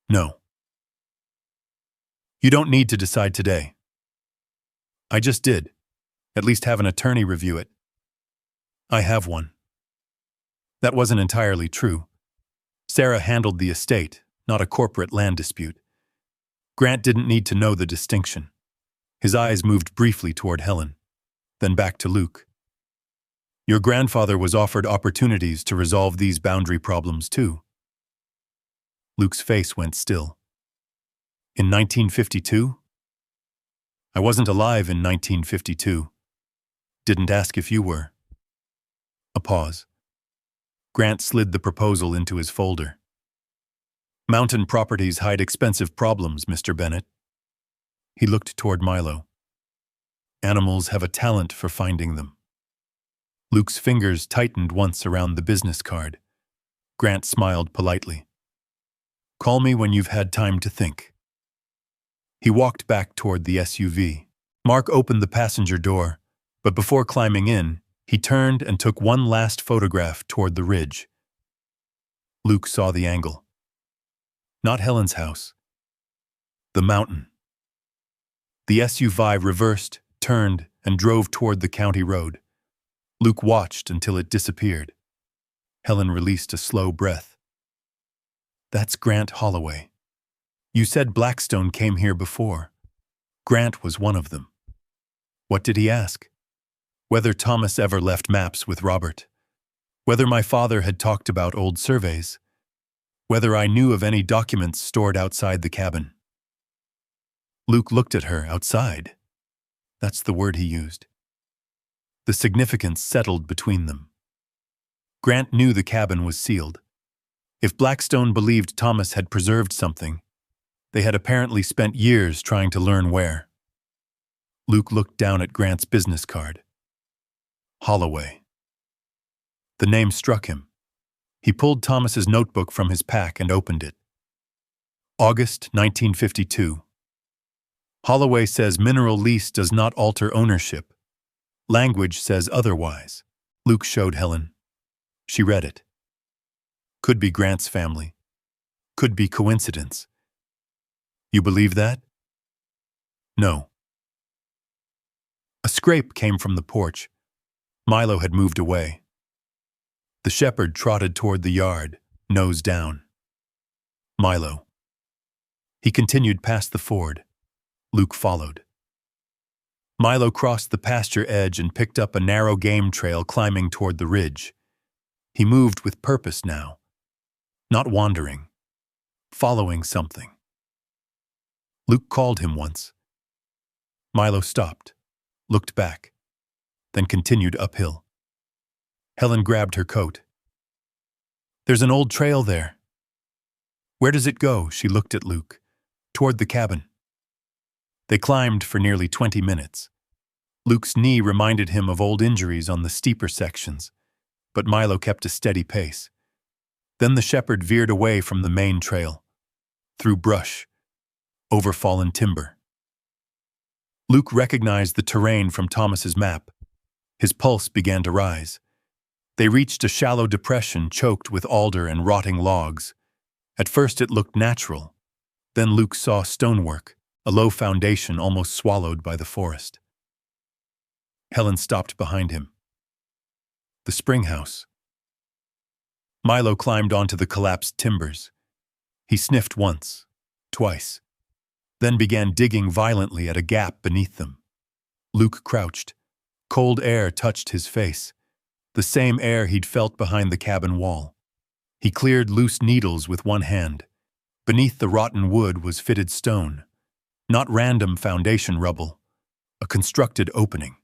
S1: No. You don't need to decide today. I just did. At least have an attorney review it. I have one. That wasn't entirely true. Sarah handled the estate, not a corporate land dispute. Grant didn't need to know the distinction. His eyes moved briefly toward Helen, then back to Luke. Your grandfather was offered opportunities to resolve these boundary problems too. Luke's face went still. In 1952? I wasn't alive in 1952. Didn't ask if you were. A pause. Grant slid the proposal into his folder. Mountain properties hide expensive problems, Mr. Bennett. He looked toward Milo. Animals have a talent for finding them. Luke's fingers tightened once around the business card. Grant smiled politely. Call me when you've had time to think. He walked back toward the SUV. Mark opened the passenger door, but before climbing in, he turned and took one last photograph toward the ridge. Luke saw the angle. Not Helen's house. The mountain. The SUV reversed, turned, and drove toward the county road. Luke watched until it disappeared. Helen released a slow breath. That's Grant Holloway. You said Blackstone came here before. Grant was one of them. What did he ask? Whether Thomas ever left maps with Robert. Whether my father had talked about old surveys. Whether I knew of any documents stored outside the cabin. Luke looked at her. Outside. That's the word he used. The significance settled between them. Grant knew the cabin was sealed. If Blackstone believed Thomas had preserved something, they had apparently spent years trying to learn where. Luke looked down at Grant's business card. Holloway. The name struck him. He pulled Thomas's notebook from his pack and opened it. August 1952. Holloway says mineral lease does not alter ownership. Language says otherwise. Luke showed Helen. She read it. Could be Grant's family. Could be coincidence. You believe that? No. A scrape came from the porch. Milo had moved away. The shepherd trotted toward the yard, nose down. Milo. He continued past the ford. Luke followed. Milo crossed the pasture edge and picked up a narrow game trail climbing toward the ridge. He moved with purpose now. Not wandering. Following something. Luke called him once. Milo stopped, looked back, then continued uphill. Helen grabbed her coat. There's an old trail there. Where does it go? She looked at Luke. Toward the cabin. They climbed for nearly 20 minutes. Luke's knee reminded him of old injuries on the steeper sections, but Milo kept a steady pace. Then the shepherd veered away from the main trail, through brush, over fallen timber. Luke recognized the terrain from Thomas's map. His pulse began to rise. They reached a shallow depression choked with alder and rotting logs. At first it looked natural. Then Luke saw stonework, a low foundation almost swallowed by the forest. Helen stopped behind him. The spring house. Milo climbed onto the collapsed timbers. He sniffed once, twice, then began digging violently at a gap beneath them. Luke crouched. Cold air touched his face, the same air he'd felt behind the cabin wall. He cleared loose needles with one hand. Beneath the rotten wood was fitted stone, not random foundation rubble, a constructed opening.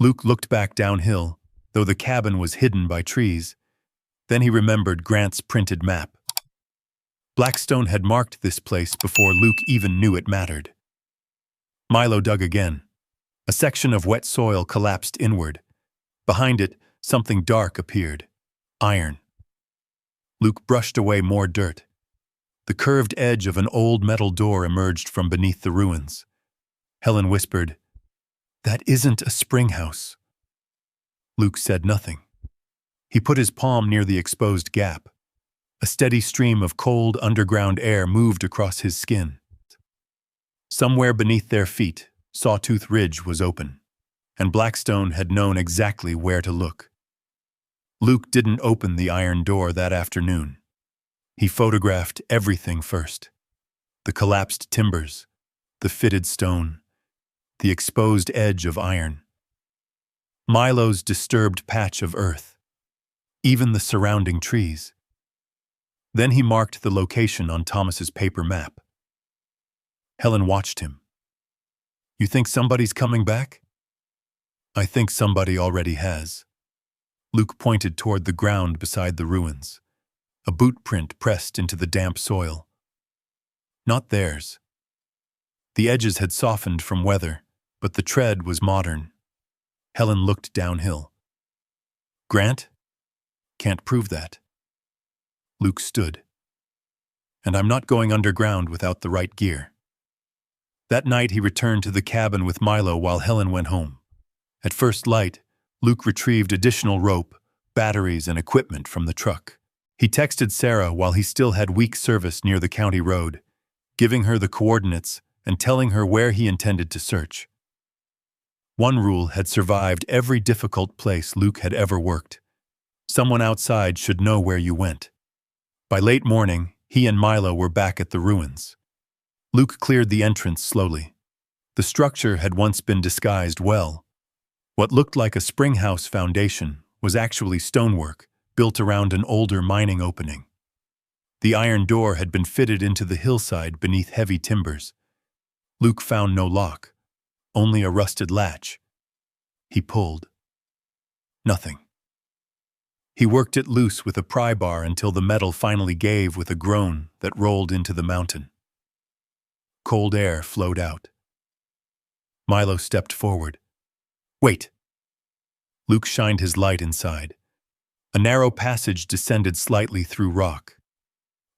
S1: Luke looked back downhill, though the cabin was hidden by trees. Then he remembered Grant's printed map. Blackstone had marked this place before Luke even knew it mattered. Milo dug again. A section of wet soil collapsed inward. Behind it, something dark appeared. Iron. Luke brushed away more dirt. The curved edge of an old metal door emerged from beneath the ruins. Helen whispered, "That isn't a spring house." Luke said nothing. He put his palm near the exposed gap. A steady stream of cold underground air moved across his skin. Somewhere beneath their feet, Sawtooth Ridge was open, and Blackstone had known exactly where to look. Luke didn't open the iron door that afternoon. He photographed everything first. The collapsed timbers, the fitted stone, the exposed edge of iron, Milo's disturbed patch of earth, even the surrounding trees. Then he marked the location on Thomas's paper map. Helen watched him. "You think somebody's coming back?" "I think somebody already has." Luke pointed toward the ground beside the ruins, a boot print pressed into the damp soil. Not theirs. The edges had softened from weather, but the tread was modern. Helen looked downhill. "Grant? Can't prove that." Luke stood. "And I'm not going underground without the right gear." That night he returned to the cabin with Milo while Helen went home. At first light, Luke retrieved additional rope, batteries, and equipment from the truck. He texted Sarah while he still had weak service near the county road, giving her the coordinates and telling her where he intended to search. One rule had survived every difficult place Luke had ever worked. Someone outside should know where you went. By late morning, he and Milo were back at the ruins. Luke cleared the entrance slowly. The structure had once been disguised well. What looked like a spring house foundation was actually stonework built around an older mining opening. The iron door had been fitted into the hillside beneath heavy timbers. Luke found no lock, only a rusted latch. He pulled. Nothing. He worked it loose with a pry bar until the metal finally gave with a groan that rolled into the mountain. Cold air flowed out. Milo stepped forward. "Wait!" Luke shined his light inside. A narrow passage descended slightly through rock.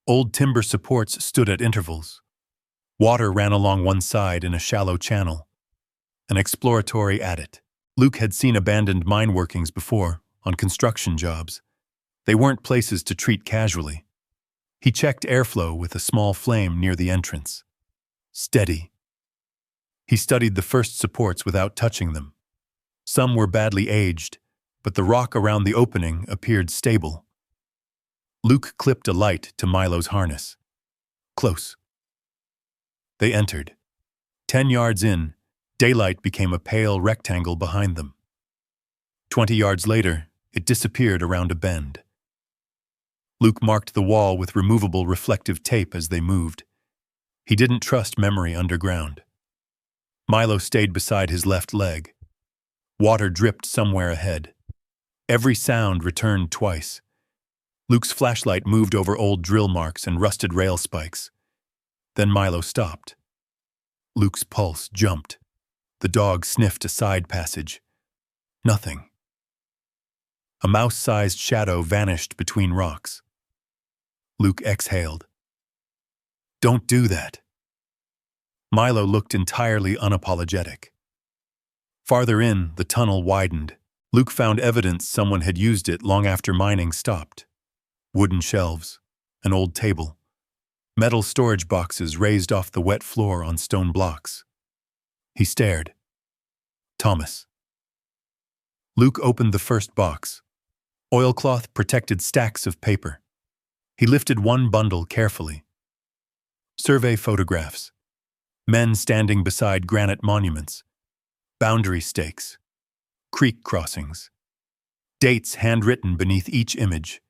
S1: Old timber supports stood at intervals. Water ran along one side in a shallow channel. An exploratory adit. Luke had seen abandoned mine workings before, on construction jobs. They weren't places to treat casually. He checked airflow with a small flame near the entrance. Steady. He studied the first supports without touching them. Some were badly aged, but the rock around the opening appeared stable. Luke clipped a light to Milo's harness. Close. They entered. 10 yards in, daylight became a pale rectangle behind them. 20 yards later, it disappeared around a bend. Luke marked the wall with removable reflective tape as they moved. He didn't trust memory underground. Milo stayed beside his left leg. Water dripped somewhere ahead. Every sound returned twice. Luke's flashlight moved over old drill marks and rusted rail spikes. Then Milo stopped. Luke's pulse jumped. The dog sniffed a side passage. Nothing. A mouse-sized shadow vanished between rocks. Luke exhaled. "Don't do that." Milo looked entirely unapologetic. Farther in, the tunnel widened. Luke found evidence someone had used it long after mining stopped. Wooden shelves, an old table, metal storage boxes raised off the wet floor on stone blocks. He stared. Thomas. Luke opened the first box. Oilcloth protected stacks of paper. He lifted one bundle carefully. Survey photographs. Men standing beside granite monuments. Boundary stakes. Creek crossings. Dates handwritten beneath each image.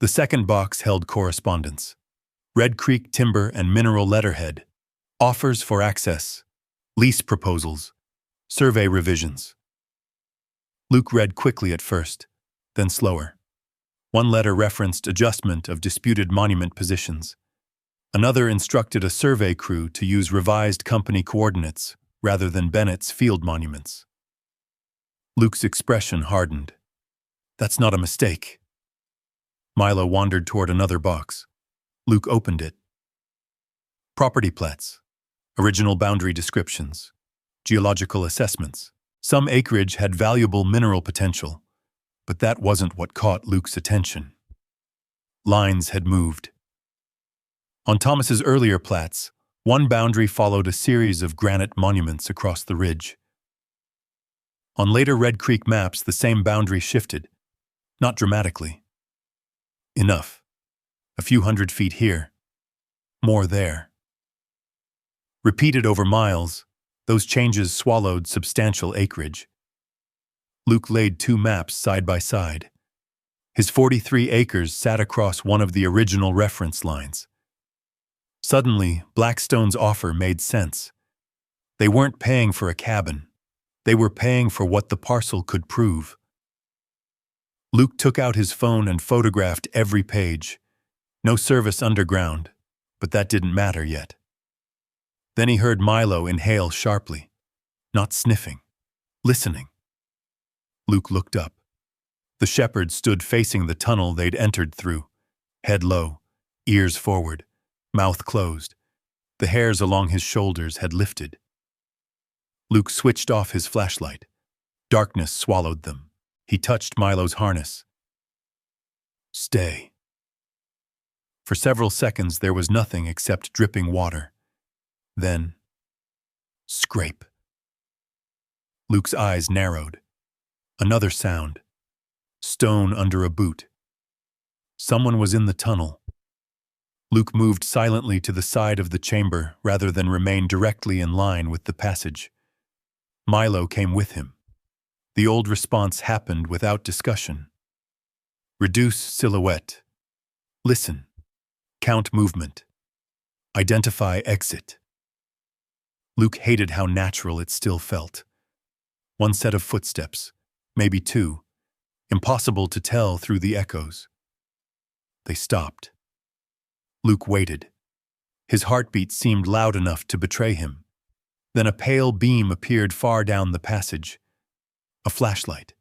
S1: The second box held correspondence. Red Creek timber and mineral letterhead. Offers for access. Lease proposals. Survey revisions. Luke read quickly at first, then slower. One letter referenced adjustment of disputed monument positions. Another instructed a survey crew to use revised company coordinates rather than Bennett's field monuments. Luke's expression hardened. That's not a mistake. Milo wandered toward another box. Luke opened it. Property plats, original boundary descriptions, geological assessments. Some acreage had valuable mineral potential, but that wasn't what caught Luke's attention. Lines had moved. On Thomas's earlier plats, one boundary followed a series of granite monuments across the ridge. On later Red Creek maps, the same boundary shifted, not dramatically. Enough. A few 100 feet here, more there. Repeated over miles, those changes swallowed substantial acreage. Luke laid two maps side by side. His 43 acres sat across one of the original reference lines. Suddenly, Blackstone's offer made sense. They weren't paying for a cabin. They were paying for what the parcel could prove. Luke took out his phone and photographed every page. No service underground, but that didn't matter yet. Then he heard Milo inhale sharply, not sniffing, listening. Luke looked up. The shepherd stood facing the tunnel they'd entered through, head low, ears forward, mouth closed. The hairs along his shoulders had lifted. Luke switched off his flashlight. Darkness swallowed them. He touched Milo's harness. Stay. For several seconds there was nothing except dripping water. Then, scrape. Luke's eyes narrowed. Another sound. Stone under a boot. Someone was in the tunnel. Luke moved silently to the side of the chamber rather than remain directly in line with the passage. Milo came with him. The old response happened without discussion. Reduce silhouette. Listen. Count movement. Identify exit. Luke hated how natural it still felt. One set of footsteps, maybe two, impossible to tell through the echoes. They stopped. Luke waited. His heartbeat seemed loud enough to betray him. Then a pale beam appeared far down the passage. A flashlight.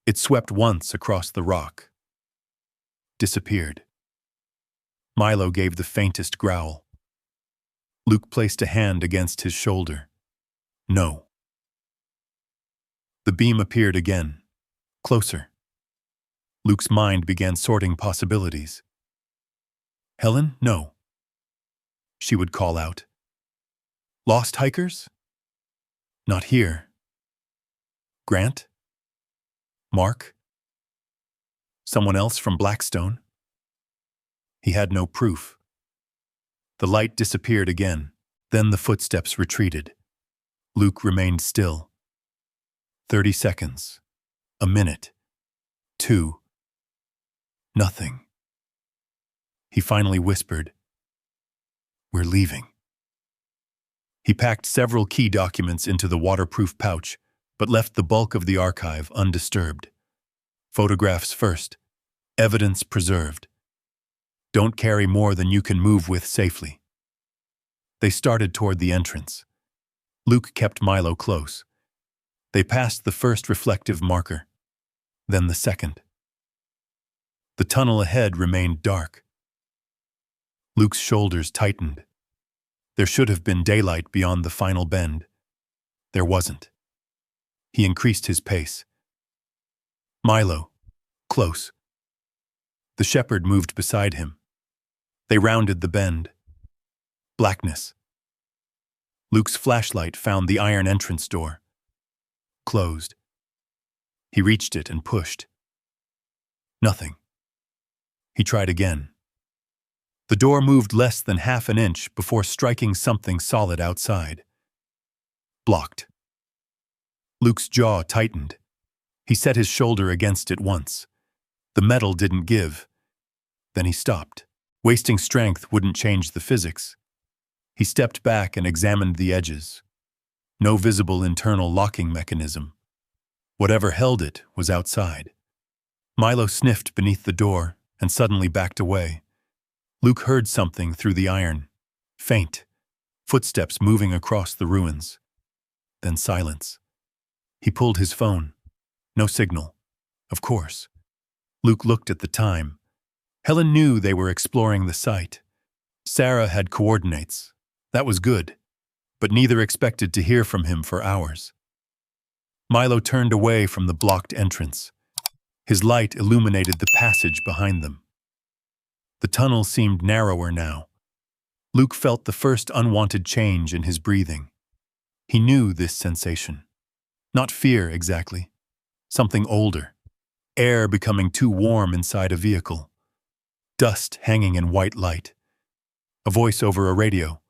S1: It swept once across the rock. Disappeared. Milo gave the faintest growl. Luke placed a hand against his shoulder. No. The beam appeared again, closer. Luke's mind began sorting possibilities. Helen? No. She would call out. Lost hikers? Not here. Grant? Mark? Someone else from Blackstone? He had no proof. The light disappeared again. Then the footsteps retreated. Luke remained still. 30 seconds. A minute. 2. Nothing. He finally whispered, We're leaving. He packed several key documents into the waterproof pouch, but left the bulk of the archive undisturbed. Photographs first. Evidence preserved. Don't carry more than you can move with safely. They started toward the entrance. Luke kept Milo close. They passed the first reflective marker, then the second. The tunnel ahead remained dark. Luke's shoulders tightened. There should have been daylight beyond the final bend. There wasn't. He increased his pace. Milo, close. The shepherd moved beside him. They rounded the bend. Blackness. Luke's flashlight found the iron entrance door. Closed. He reached it and pushed. Nothing. He tried again. The door moved less than half an inch before striking something solid outside. Blocked. Luke's jaw tightened. He set his shoulder against it once. The metal didn't give. Then he stopped. Wasting strength wouldn't change the physics. He stepped back and examined the edges. No visible internal locking mechanism. Whatever held it was outside. Milo sniffed beneath the door and suddenly backed away. Luke heard something through the iron. Faint. Footsteps moving across the ruins. Then silence. He pulled his phone. No signal. Of course. Luke looked at the time. Helen knew they were exploring the site. Sarah had coordinates. That was good. But neither expected to hear from him for hours. Milo turned away from the blocked entrance. His light illuminated the passage behind them. The tunnel seemed narrower now. Luke felt the first unwanted change in his breathing. He knew this sensation. Not fear, exactly. Something older. Air becoming too warm inside a vehicle. Dust hanging in white light. A voice over a radio.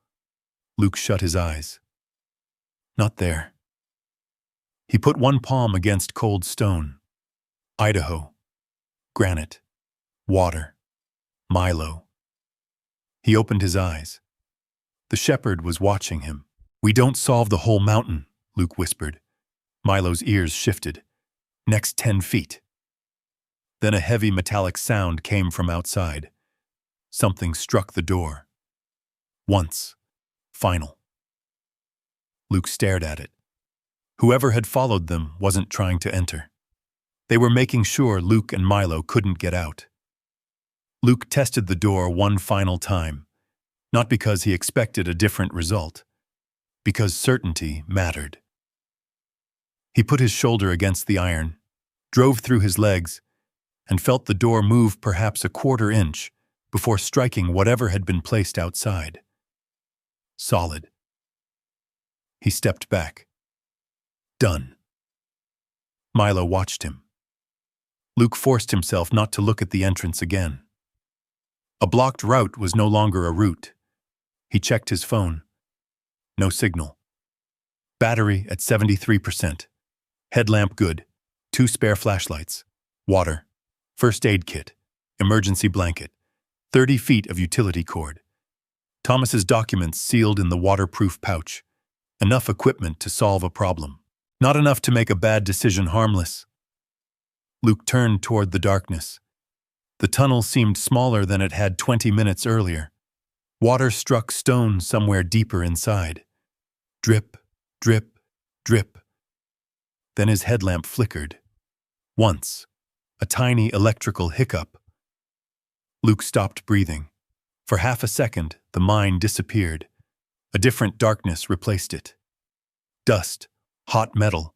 S1: Luke shut his eyes. Not there. He put one palm against cold stone. Idaho. Granite. Water. Milo. He opened his eyes. The shepherd was watching him. "We don't solve the whole mountain," Luke whispered. Milo's ears shifted. "Next 10 feet. Then a heavy metallic sound came from outside. Something struck the door. Once. Final. Luke stared at it. Whoever had followed them wasn't trying to enter. They were making sure Luke and Milo couldn't get out. Luke tested the door one final time, not because he expected a different result, because certainty mattered. He put his shoulder against the iron, drove through his legs, and felt the door move perhaps a quarter inch before striking whatever had been placed outside. Solid. He stepped back. Done. Milo watched him. Luke forced himself not to look at the entrance again. A blocked route was no longer a route. He checked his phone. No signal. Battery at 73%. Headlamp good. 2 spare flashlights. Water. First aid kit. Emergency blanket. 30 feet of utility cord. Thomas's documents sealed in the waterproof pouch. Enough equipment to solve a problem. Not enough to make a bad decision harmless. Luke turned toward the darkness. The tunnel seemed smaller than it had 20 minutes earlier. Water struck stone somewhere deeper inside. Drip, drip, drip. Then his headlamp flickered. Once. A tiny electrical hiccup. Luke stopped breathing. For half a second, the mine disappeared. A different darkness replaced it. Dust, hot metal,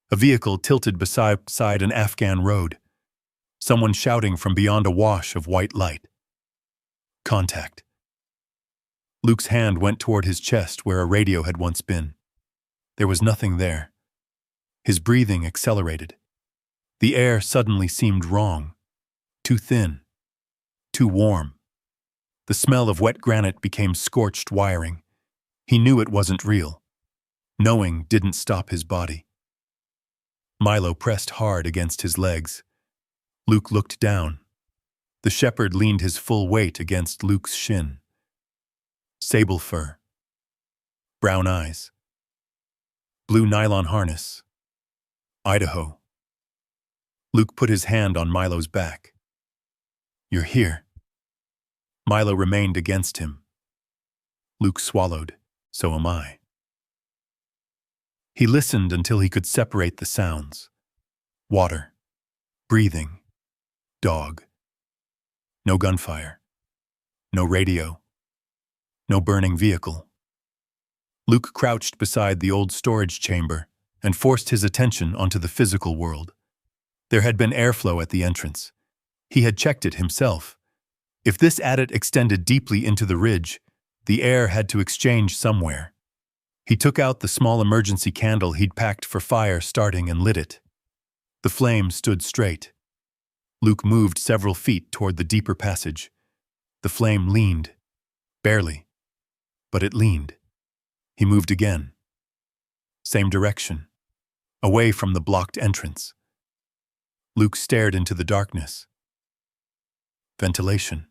S1: a vehicle tilted beside an Afghan road. Someone shouting from beyond a wash of white light. Contact. Luke's hand went toward his chest where a radio had once been. There was nothing there. His breathing accelerated. The air suddenly seemed wrong. Too thin. Too warm. The smell of wet granite became scorched wiring. He knew it wasn't real. Knowing didn't stop his body. Milo pressed hard against his legs. Luke looked down. The shepherd leaned his full weight against Luke's shin. Sable fur. Brown eyes. Blue nylon harness. Idaho. Luke put his hand on Milo's back. "You're here." Milo remained against him. Luke swallowed. "So am I." He listened until he could separate the sounds. Water. Breathing. Dog. No gunfire. No radio. No burning vehicle. Luke crouched beside the old storage chamber and forced his attention onto the physical world. There had been airflow at the entrance. He had checked it himself. If this adit extended deeply into the ridge, the air had to exchange somewhere. He took out the small emergency candle he'd packed for fire starting and lit it. The flame stood straight. Luke moved several feet toward the deeper passage. The flame leaned. Barely. But it leaned. He moved again. Same direction. Away from the blocked entrance. Luke stared into the darkness. Ventilation.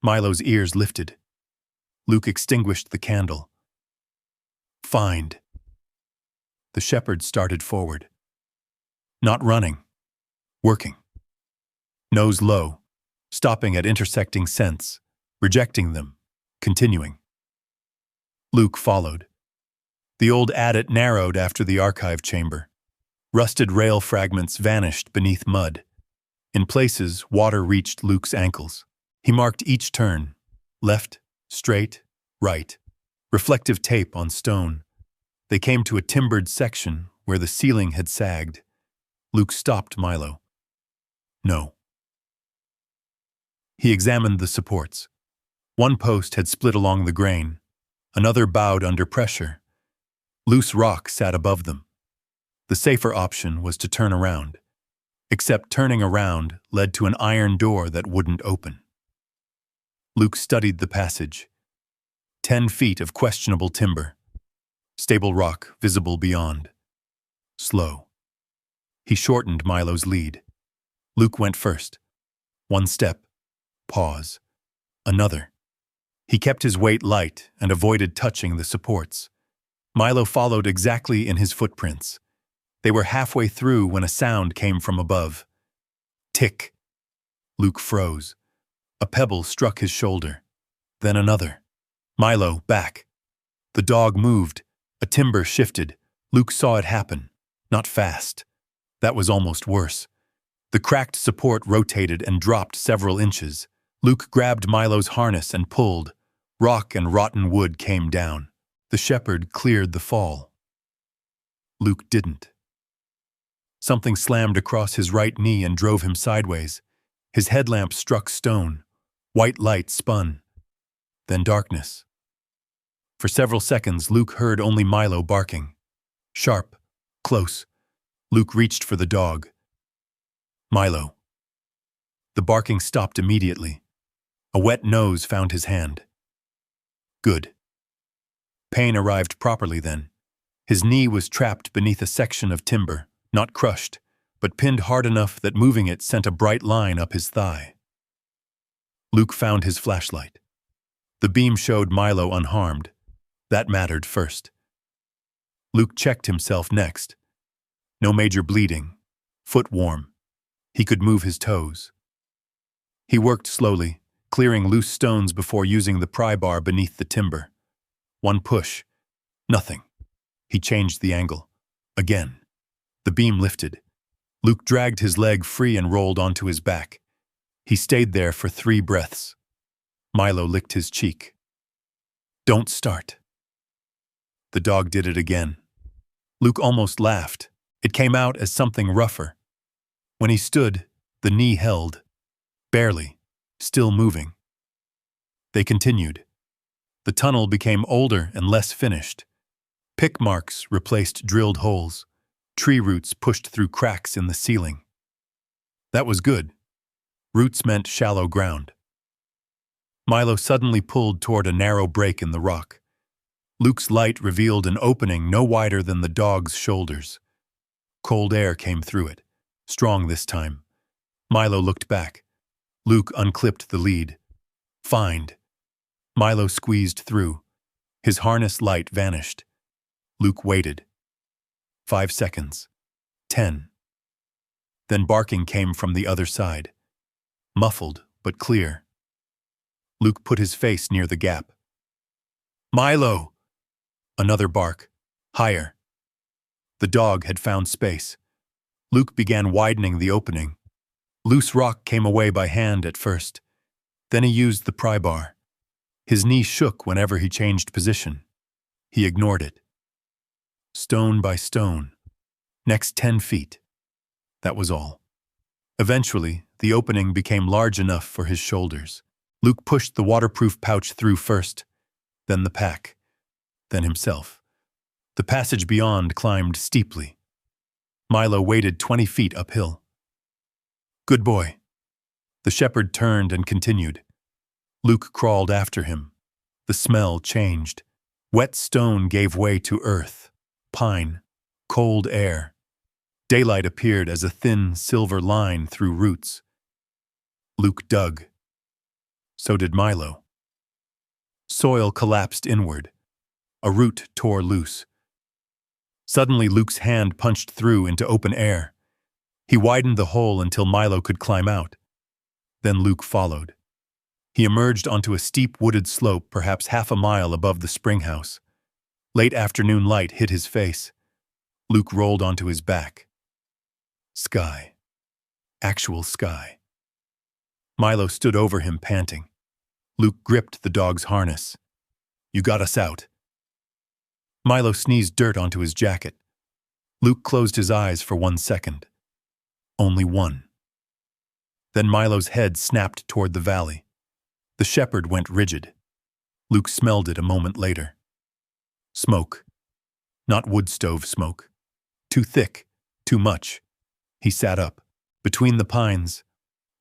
S1: Milo's ears lifted. Luke extinguished the candle. Find. The shepherd started forward. Not running. Working. Nose low, stopping at intersecting scents, rejecting them, continuing. Luke followed. The old adit narrowed after the archive chamber. Rusted rail fragments vanished beneath mud. In places, water reached Luke's ankles. He marked each turn. Left, straight, right. Reflective tape on stone. They came to a timbered section where the ceiling had sagged. Luke stopped Milo. No. He examined the supports. One post had split along the grain. Another bowed under pressure. Loose rock sat above them. The safer option was to turn around. Except turning around led to an iron door that wouldn't open. Luke studied the passage. 10 feet of questionable timber. Stable rock visible beyond. Slow. He shortened Milo's lead. Luke went first. One step. Pause. Another. He kept his weight light and avoided touching the supports. Milo followed exactly in his footprints. They were halfway through when a sound came from above. Tick. Luke froze. A pebble struck his shoulder. Then another. Milo, back. The dog moved. A timber shifted. Luke saw it happen. Not fast. That was almost worse. The cracked support rotated and dropped several inches. Luke grabbed Milo's harness and pulled. Rock and rotten wood came down. The shepherd cleared the fall. Luke didn't. Something slammed across his right knee and drove him sideways. His headlamp struck stone. White light spun. Then darkness. For several seconds, Luke heard only Milo barking. Sharp. Close. Luke reached for the dog. Milo. The barking stopped immediately. A wet nose found his hand. Good. Pain arrived properly then. His knee was trapped beneath a section of timber, not crushed, but pinned hard enough that moving it sent a bright line up his thigh. Luke found his flashlight. The beam showed Milo unharmed. That mattered first. Luke checked himself next. No major bleeding. Foot warm. He could move his toes. He worked slowly, clearing loose stones before using the pry bar beneath the timber. One push. Nothing. He changed the angle. Again. The beam lifted. Luke dragged his leg free and rolled onto his back. He stayed there for 3 breaths. Milo licked his cheek. Don't start. The dog did it again. Luke almost laughed. It came out as something rougher. When he stood, the knee held. Barely. Still moving. They continued. The tunnel became older and less finished. Pick marks replaced drilled holes. Tree roots pushed through cracks in the ceiling. That was good. Roots meant shallow ground. Milo suddenly pulled toward a narrow break in the rock. Luke's light revealed an opening no wider than the dog's shoulders. Cold air came through it, strong this time. Milo looked back. Luke unclipped the lead. Find. Milo squeezed through. His harness light vanished. Luke waited. 5 seconds. 10. Then barking came from the other side. Muffled, but clear. Luke put his face near the gap. Milo! Another bark. Higher. The dog had found space. Luke began widening the opening. Loose rock came away by hand at first. Then he used the pry bar. His knee shook whenever he changed position. He ignored it. Stone by stone. Next 10 feet. That was all. Eventually, the opening became large enough for his shoulders. Luke pushed the waterproof pouch through first, then the pack, then himself. The passage beyond climbed steeply. Milo waded 20 feet uphill. Good boy. The shepherd turned and continued. Luke crawled after him. The smell changed. Wet stone gave way to earth, pine, cold air. Daylight appeared as a thin silver line through roots. Luke dug. So did Milo. Soil collapsed inward. A root tore loose. Suddenly Luke's hand punched through into open air. He widened the hole until Milo could climb out. Then Luke followed. He emerged onto a steep wooded slope perhaps half a mile above the spring house. Late afternoon light hit his face. Luke rolled onto his back. Sky. Actual sky. Milo stood over him, panting. Luke gripped the dog's harness. "You got us out." Milo sneezed dirt onto his jacket. Luke closed his eyes for 1 second. Only one. Then Milo's head snapped toward the valley. The shepherd went rigid. Luke smelled it a moment later. Smoke. Not wood stove smoke. Too thick, too much. He sat up. Between the pines,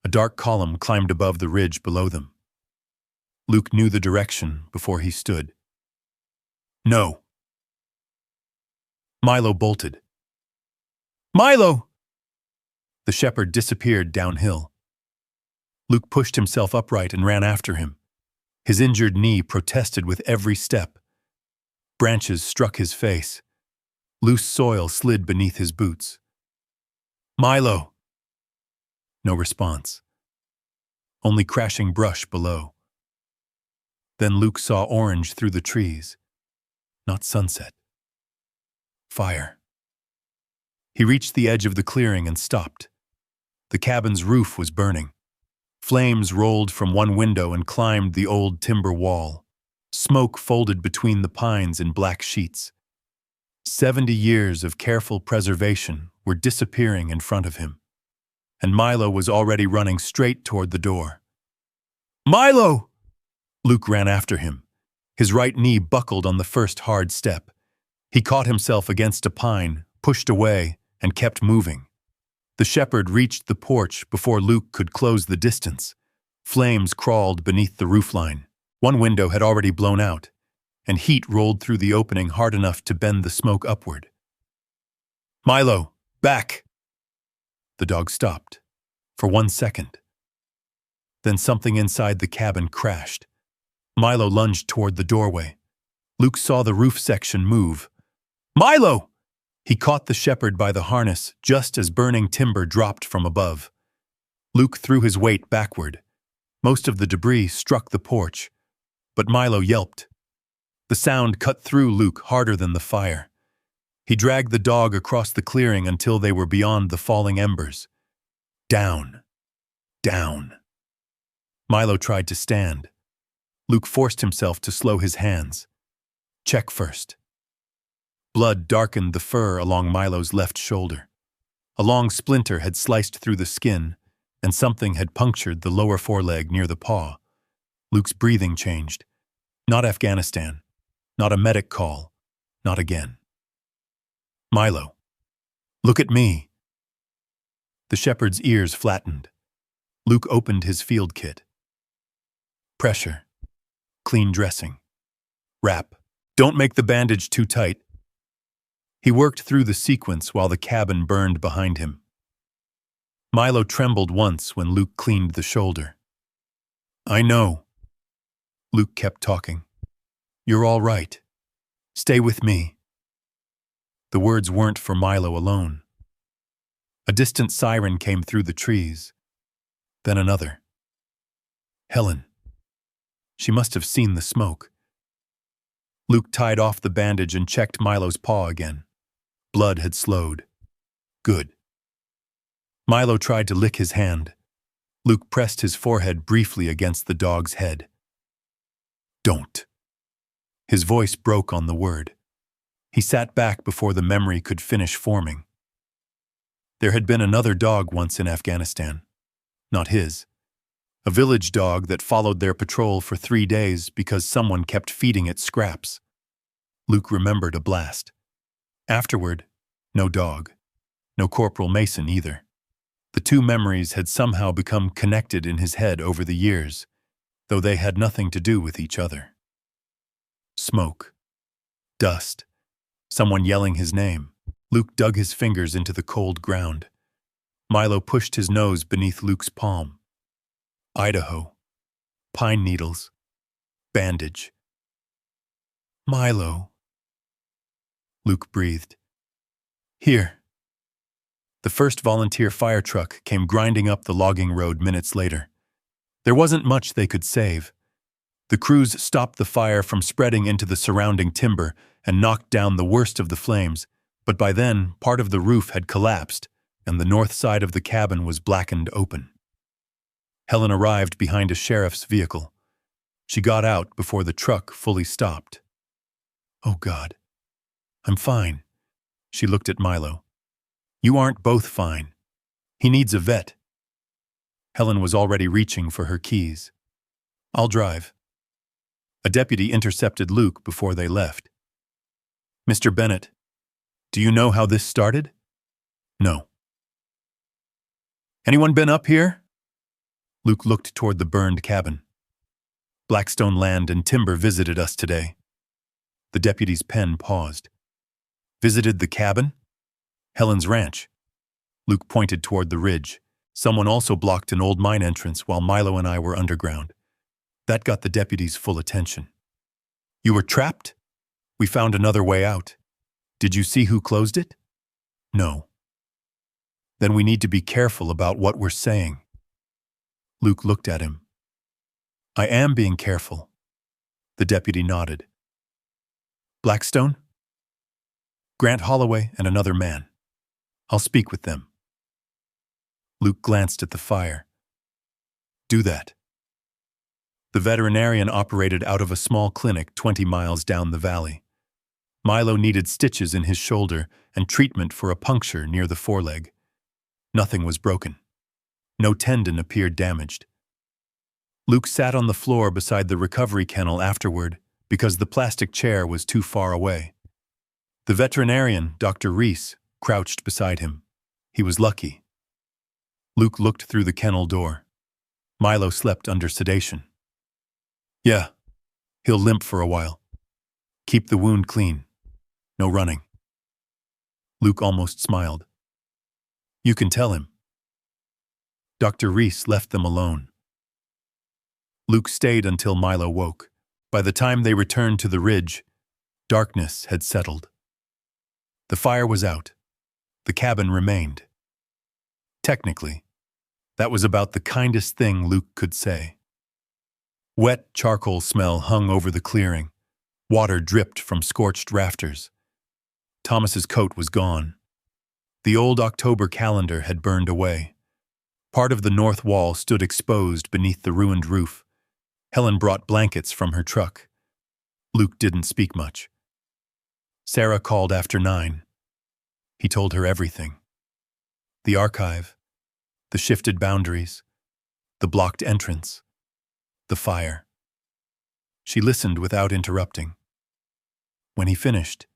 S1: a dark column climbed above the ridge below them. Luke knew the direction before he stood. "No." Milo bolted. "Milo!" The shepherd disappeared downhill. Luke pushed himself upright and ran after him. His injured knee protested with every step. Branches struck his face. Loose soil slid beneath his boots. "Milo!" No response. Only crashing brush below. Then Luke saw orange through the trees. Not sunset. Fire. He reached the edge of the clearing and stopped. The cabin's roof was burning. Flames rolled from one window and climbed the old timber wall. Smoke folded between the pines in black sheets. 70 years of careful preservation were disappearing in front of him. And Milo was already running straight toward the door. "Milo!" Luke ran after him. His right knee buckled on the first hard step. He caught himself against a pine, pushed away, and kept moving. The shepherd reached the porch before Luke could close the distance. Flames crawled beneath the roofline. One window had already blown out, and heat rolled through the opening hard enough to bend the smoke upward. "Milo, back!" The dog stopped, for 1 second. Then something inside the cabin crashed. Milo lunged toward the doorway. Luke saw the roof section move. "Milo!" He caught the shepherd by the harness just as burning timber dropped from above. Luke threw his weight backward. Most of the debris struck the porch, but Milo yelped. The sound cut through Luke harder than the fire. He dragged the dog across the clearing until they were beyond the falling embers. Down. Down. Milo tried to stand. Luke forced himself to slow his hands. Check first. Blood darkened the fur along Milo's left shoulder. A long splinter had sliced through the skin, and something had punctured the lower foreleg near the paw. Luke's breathing changed. Not Afghanistan. Not a medic call. Not again. "Milo, look at me." The shepherd's ears flattened. Luke opened his field kit. Pressure. Clean dressing. Wrap. Don't make the bandage too tight. He worked through the sequence while the cabin burned behind him. Milo trembled once when Luke cleaned the shoulder. "I know." Luke kept talking. "You're all right. Stay with me." The words weren't for Milo alone. A distant siren came through the trees. Then another. Helen. She must have seen the smoke. Luke tied off the bandage and checked Milo's paw again. Blood had slowed. Good. Milo tried to lick his hand. Luke pressed his forehead briefly against the dog's head. "Don't." His voice broke on the word. He sat back before the memory could finish forming. There had been another dog once in Afghanistan. Not his. A village dog that followed their patrol for 3 days because someone kept feeding it scraps. Luke remembered a blast. Afterward, no dog. No Corporal Mason either. The two memories had somehow become connected in his head over the years, though they had nothing to do with each other. Smoke. Dust. Someone yelling his name. Luke dug his fingers into the cold ground. Milo pushed his nose beneath Luke's palm. Idaho. Pine needles. Bandage. "Milo." Luke breathed. "Here." The first volunteer fire truck came grinding up the logging road minutes later. There wasn't much they could save. The crews stopped the fire from spreading into the surrounding timber and knocked down the worst of the flames, but by then, part of the roof had collapsed, and the north side of the cabin was blackened open. Helen arrived behind a sheriff's vehicle. She got out before the truck fully stopped. "Oh, God. I'm fine." She looked at Milo. "You aren't both fine. He needs a vet." Helen was already reaching for her keys. "I'll drive." A deputy intercepted Luke before they left. "Mr. Bennett, do you know how this started?" "No." "Anyone been up here?" Luke looked toward the burned cabin. "Blackstone Land and Timber visited us today." The deputy's pen paused. "Visited the cabin?" "Helen's ranch." Luke pointed toward the ridge. Someone also blocked an old mine entrance while Milo and I were underground. That got the deputy's full attention. "You were trapped?" "We found another way out." "Did you see who closed it?" "No." "Then we need to be careful about what we're saying." Luke looked at him. "I am being careful." The deputy nodded. "Blackstone?" "Grant Holloway and another man. I'll speak with them." Luke glanced at the fire. "Do that." The veterinarian operated out of a small clinic 20 miles down the valley. Milo needed stitches in his shoulder and treatment for a puncture near the foreleg. Nothing was broken. No tendon appeared damaged. Luke sat on the floor beside the recovery kennel afterward because the plastic chair was too far away. The veterinarian, Dr. Reese, crouched beside him. He was lucky. Luke looked through the kennel door. Milo slept under sedation. "Yeah, he'll limp for a while. Keep the wound clean. No running." Luke almost smiled. "You can tell him." Dr. Reese left them alone. Luke stayed until Milo woke. By the time they returned to the ridge, darkness had settled. The fire was out. The cabin remained. Technically, that was about the kindest thing Luke could say. Wet charcoal smell hung over the clearing. Water dripped from scorched rafters. Thomas's coat was gone. The old October calendar had burned away. Part of the north wall stood exposed beneath the ruined roof. Helen brought blankets from her truck. Luke didn't speak much. Sarah called after 9. He told her everything. The archive, the shifted boundaries, the blocked entrance, the fire. She listened without interrupting. When he finished,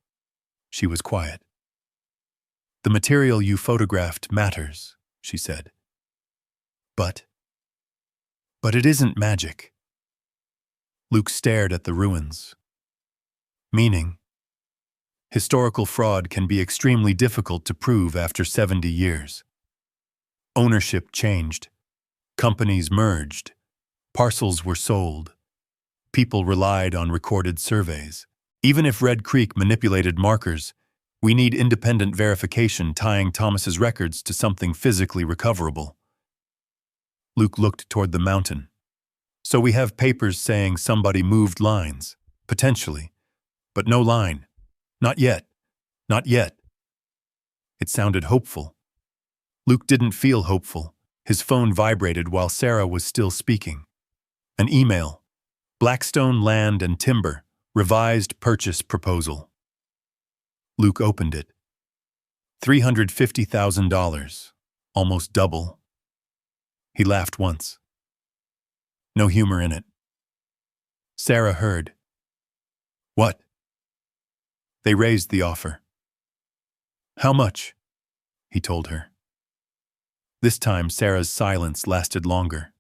S1: she was quiet. "The material you photographed matters," she said. But it isn't magic." Luke stared at the ruins. "Meaning, historical fraud can be extremely difficult to prove after 70 years. Ownership changed. Companies merged. Parcels were sold. People relied on recorded surveys. Even if Red Creek manipulated markers, we need independent verification tying Thomas's records to something physically recoverable." Luke looked toward the mountain. "So we have papers saying somebody moved lines, potentially, but no line. Not yet. Not yet." It sounded hopeful. Luke didn't feel hopeful. His phone vibrated while Sarah was still speaking. An email. "Blackstone Land and Timber, revised purchase proposal." Luke opened it. $350,000, almost double. He laughed once. No humor in it. Sarah heard. "What?" They raised the offer. "How much?" he told her. This time Sarah's silence lasted longer.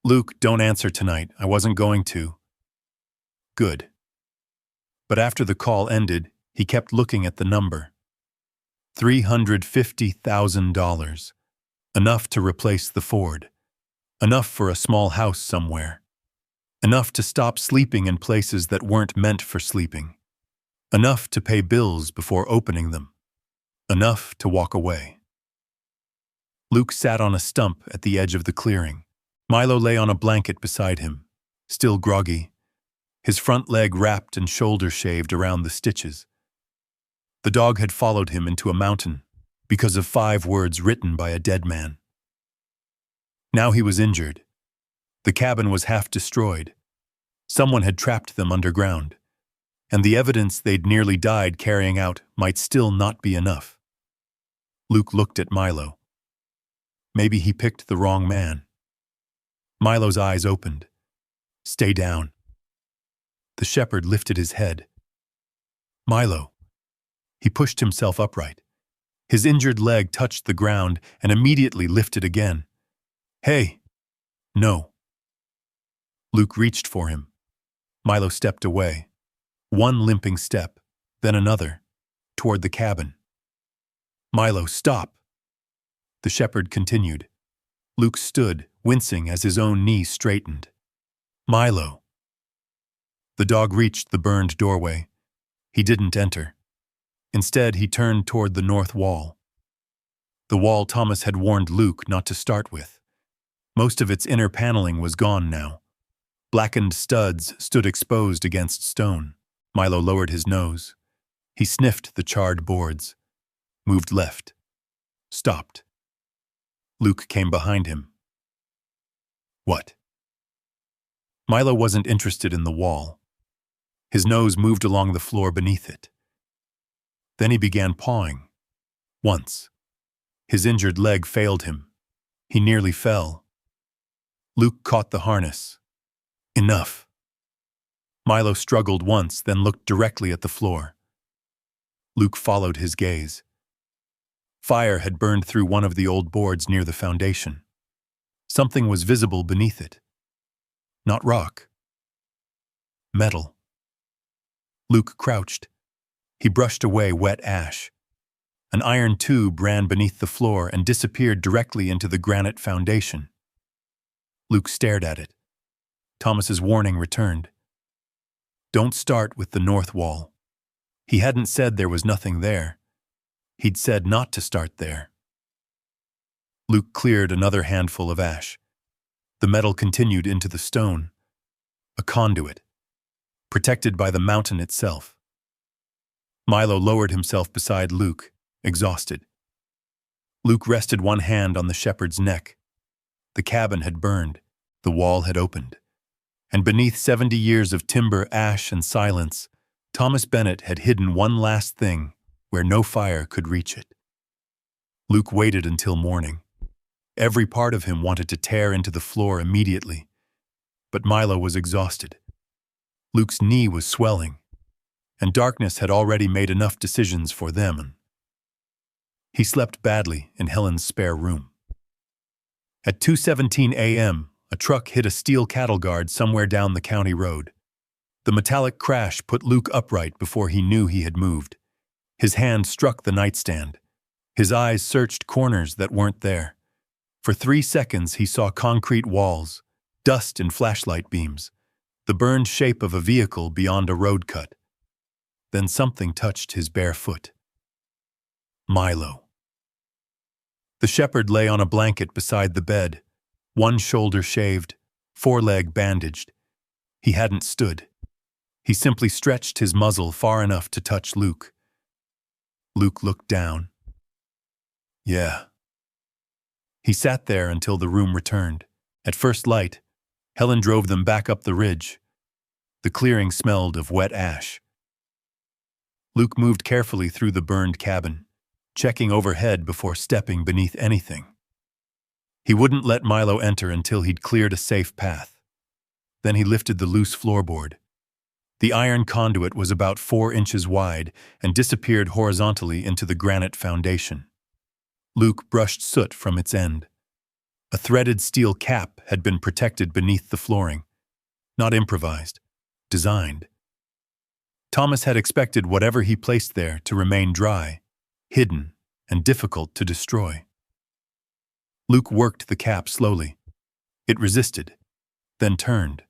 S1: "Luke, don't answer tonight. I wasn't going to." "Good." But after the call ended, he kept looking at the number. $350,000. Enough to replace the Ford. Enough for a small house somewhere. Enough to stop sleeping in places that weren't meant for sleeping. Enough to pay bills before opening them. enough to walk away. Luke sat on a stump at the edge of the clearing. Milo lay on a blanket beside him, still groggy, his front leg wrapped and shoulder shaved around the stitches. The dog had followed him into a mountain because of 5 words written by a dead man. Now he was injured. The cabin was half destroyed. Someone had trapped them underground, and the evidence they'd nearly died carrying out might still not be enough. Luke looked at Milo. Maybe he picked the wrong man. Milo's eyes opened. "Stay down." The shepherd lifted his head. "Milo." He pushed himself upright. His injured leg touched the ground and immediately lifted again. "Hey." "No." Luke reached for him. Milo stepped away. One limping step, then another, toward the cabin. "Milo, stop." The shepherd continued. Luke stood, wincing as his own knee straightened. "Milo." The dog reached the burned doorway. He didn't enter. Instead, he turned toward the north wall. The wall Thomas had warned Luke not to start with. Most of its inner paneling was gone now. Blackened studs stood exposed against stone. Milo lowered his nose. He sniffed the charred boards. Moved left. Stopped. Luke came behind him. "What?" Milo wasn't interested in the wall. His nose moved along the floor beneath it. Then he began pawing. Once. His injured leg failed him. He nearly fell. Luke caught the harness. "Enough." Milo struggled once, then looked directly at the floor. Luke followed his gaze. Fire had burned through one of the old boards near the foundation. Something was visible beneath it. Not rock. Metal. Luke crouched. He brushed away wet ash. An iron tube ran beneath the floor and disappeared directly into the granite foundation. Luke stared at it. Thomas's warning returned. Don't start with the north wall. He hadn't said there was nothing there. He'd said not to start there. Luke cleared another handful of ash. The metal continued into the stone. A conduit, protected by the mountain itself. Milo lowered himself beside Luke, exhausted. Luke rested one hand on the shepherd's neck. The cabin had burned, the wall had opened, and beneath 70 years of timber, ash, and silence, Thomas Bennett had hidden one last thing where no fire could reach it. Luke waited until morning. Every part of him wanted to tear into the floor immediately, but Milo was exhausted. Luke's knee was swelling, and darkness had already made enough decisions for them. He slept badly in Helen's spare room. At 2:17 a.m., a truck hit a steel cattle guard somewhere down the county road. The metallic crash put Luke upright before he knew he had moved. His hand struck the nightstand. His eyes searched corners that weren't there. For 3 seconds he saw concrete walls, dust and flashlight beams, the burned shape of a vehicle beyond a road cut. Then something touched his bare foot. Milo. The shepherd lay on a blanket beside the bed, one shoulder shaved, foreleg bandaged. He hadn't stood. He simply stretched his muzzle far enough to touch Luke. Luke looked down. Yeah. He sat there until the room returned. At first light, Helen drove them back up the ridge. The clearing smelled of wet ash. Luke moved carefully through the burned cabin, checking overhead before stepping beneath anything. He wouldn't let Milo enter until he'd cleared a safe path. Then he lifted the loose floorboard. The iron conduit was about 4 inches wide and disappeared horizontally into the granite foundation. Luke brushed soot from its end. A threaded steel cap had been protected beneath the flooring. Not improvised, designed. Thomas had expected whatever he placed there to remain dry, hidden, and difficult to destroy. Luke worked the cap slowly. It resisted, then turned.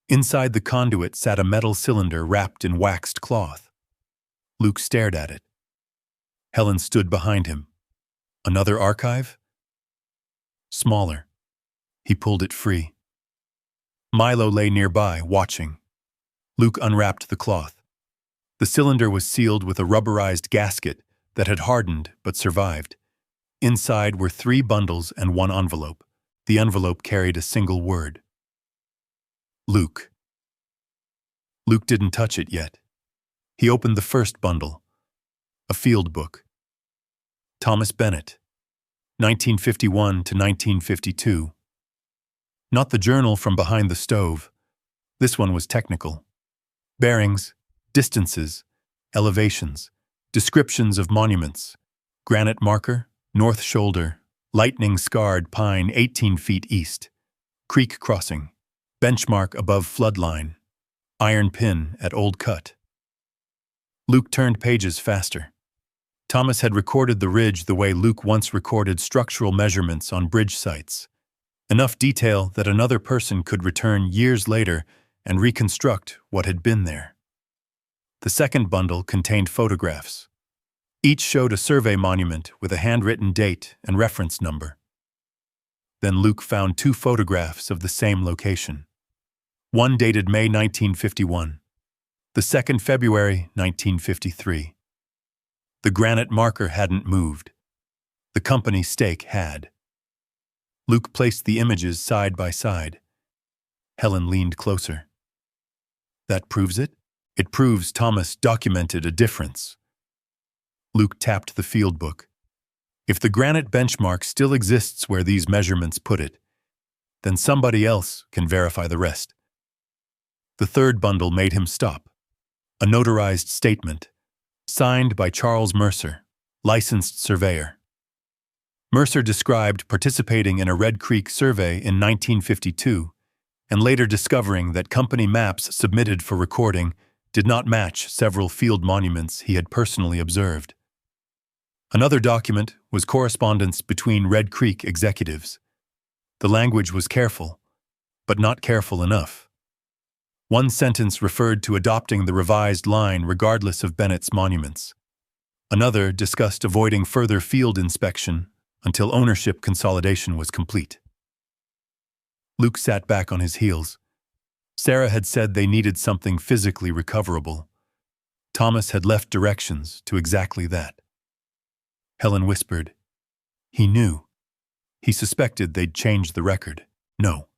S1: Inside the conduit sat a metal cylinder wrapped in waxed cloth. Luke stared at it. Helen stood behind him. Another archive? Smaller. He pulled it free. Milo lay nearby, watching. Luke unwrapped the cloth. The cylinder was sealed with a rubberized gasket that had hardened but survived. Inside were 3 bundles and 1 envelope. The envelope carried a single word. Luke. Luke didn't touch it yet. He opened the first bundle. A field book. Thomas Bennett, 1951 to 1952. Not the journal from behind the stove. This one was technical. Bearings, distances, elevations, descriptions of monuments. Granite marker, north shoulder, lightning-scarred pine 18 feet east. Creek crossing, benchmark above floodline. Iron pin at old cut. Luke turned pages faster. Thomas had recorded the ridge the way Luke once recorded structural measurements on bridge sites. Enough detail that another person could return years later and reconstruct what had been there. The second bundle contained photographs. Each showed a survey monument with a handwritten date and reference number. Then Luke found 2 photographs of the same location. One dated May 1951, the second February 1953. The granite marker hadn't moved. The company stake had. Luke placed the images side by side. Helen leaned closer. That proves it? It proves Thomas documented a difference. Luke tapped the field book. If the granite benchmark still exists where these measurements put it, then somebody else can verify the rest. The third bundle made him stop. A notarized statement, signed by Charles Mercer, licensed surveyor. Mercer described participating in a Red Creek survey in 1952 and later discovering that company maps submitted for recording did not match several field monuments he had personally observed. Another document was correspondence between Red Creek executives. The language was careful, but not careful enough. One sentence referred to adopting the revised line regardless of Bennett's monuments. Another discussed avoiding further field inspection until ownership consolidation was complete. Luke sat back on his heels. Sarah had said they needed something physically recoverable. Thomas had left directions to exactly that. Helen whispered, "He knew. He suspected they'd changed the record. No."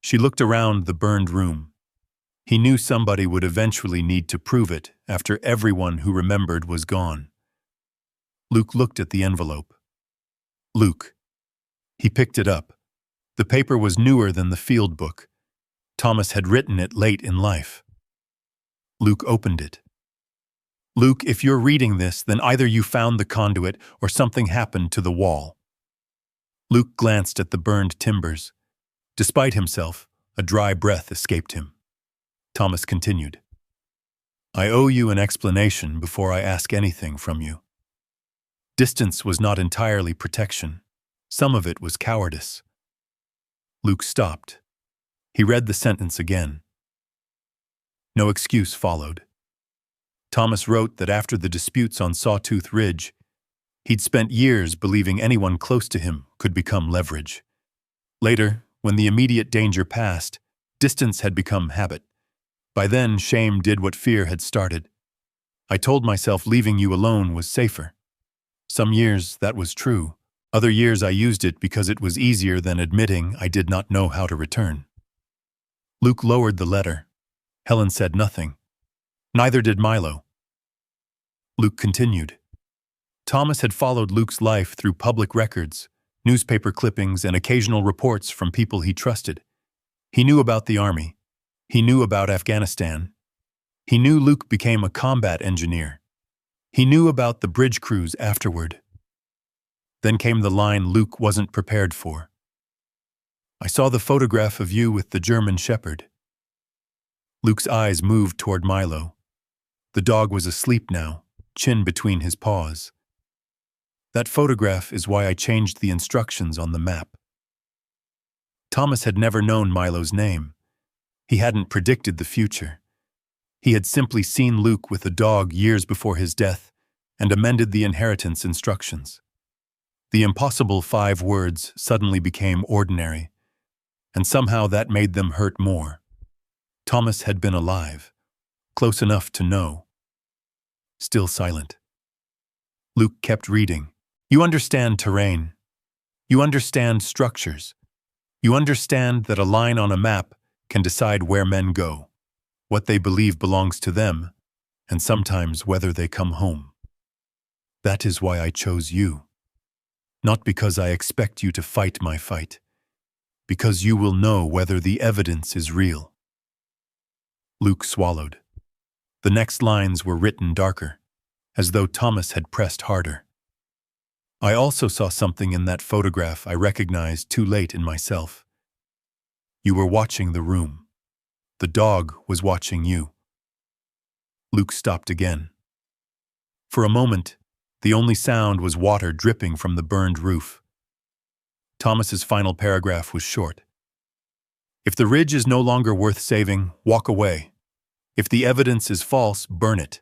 S1: She looked around the burned room. He knew somebody would eventually need to prove it after everyone who remembered was gone. Luke looked at the envelope. Luke. He picked it up. The paper was newer than the field book. Thomas had written it late in life. Luke opened it. Luke, if you're reading this, then either you found the conduit or something happened to the wall. Luke glanced at the burned timbers. Despite himself, a dry breath escaped him. Thomas continued, "I owe you an explanation before I ask anything from you. Distance was not entirely protection. Some of it was cowardice." Luke stopped. He read the sentence again. No excuse followed. Thomas wrote that after the disputes on Sawtooth Ridge, he'd spent years believing anyone close to him could become leverage. Later, when the immediate danger passed, distance had become habit. By then, shame did what fear had started. I told myself leaving you alone was safer. Some years that was true. Other years I used it because it was easier than admitting I did not know how to return. Luke lowered the letter. Helen said nothing. Neither did Milo. Luke continued. Thomas had followed Luke's life through public records, newspaper clippings, and occasional reports from people he trusted. He knew about the Army. He knew about Afghanistan. He knew Luke became a combat engineer. He knew about the bridge crews afterward. Then came the line Luke wasn't prepared for. I saw the photograph of you with the German Shepherd. Luke's eyes moved toward Milo. The dog was asleep now, chin between his paws. That photograph is why I changed the instructions on the map. Thomas had never known Milo's name. He hadn't predicted the future. He had simply seen Luke with the dog years before his death and amended the inheritance instructions. The impossible 5 words suddenly became ordinary, and somehow that made them hurt more. Thomas had been alive, close enough to know. Still silent. Luke kept reading. You understand terrain. You understand structures. You understand that a line on a map can decide where men go, what they believe belongs to them, and sometimes whether they come home. That is why I chose you. Not because I expect you to fight my fight, because you will know whether the evidence is real. Luke swallowed. The next lines were written darker, as though Thomas had pressed harder. I also saw something in that photograph I recognized too late in myself. You were watching the room. The dog was watching you. Luke stopped again. For a moment, the only sound was water dripping from the burned roof. Thomas's final paragraph was short. If the ridge is no longer worth saving, walk away. If the evidence is false, burn it.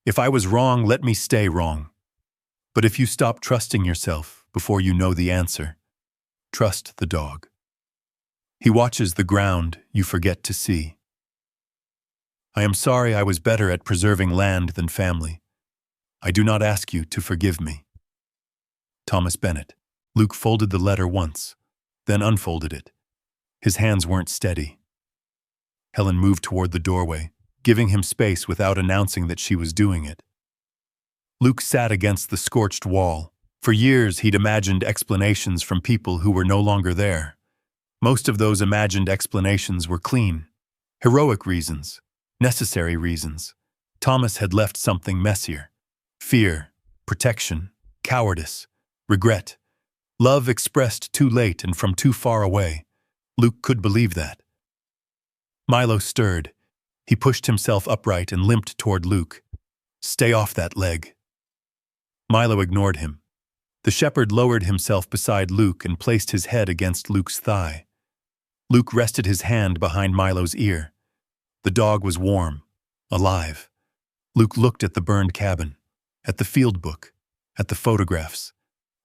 S1: If I was wrong, let me stay wrong. But if you stop trusting yourself before you know the answer, trust the dog. He watches the ground you forget to see. I am sorry I was better at preserving land than family. I do not ask you to forgive me. Thomas Bennett. Luke folded the letter once, then unfolded it. His hands weren't steady. Helen moved toward the doorway, giving him space without announcing that she was doing it. Luke sat against the scorched wall. For years he'd imagined explanations from people who were no longer there. Most of those imagined explanations were clean. Heroic reasons. Necessary reasons. Thomas had left something messier. Fear, protection, cowardice, regret. Love expressed too late and from too far away. Luke could believe that. Milo stirred. He pushed himself upright and limped toward Luke. Stay off that leg. Milo ignored him. The shepherd lowered himself beside Luke and placed his head against Luke's thigh. Luke rested his hand behind Milo's ear. The dog was warm, alive. Luke looked at the burned cabin, at the field book, at the photographs,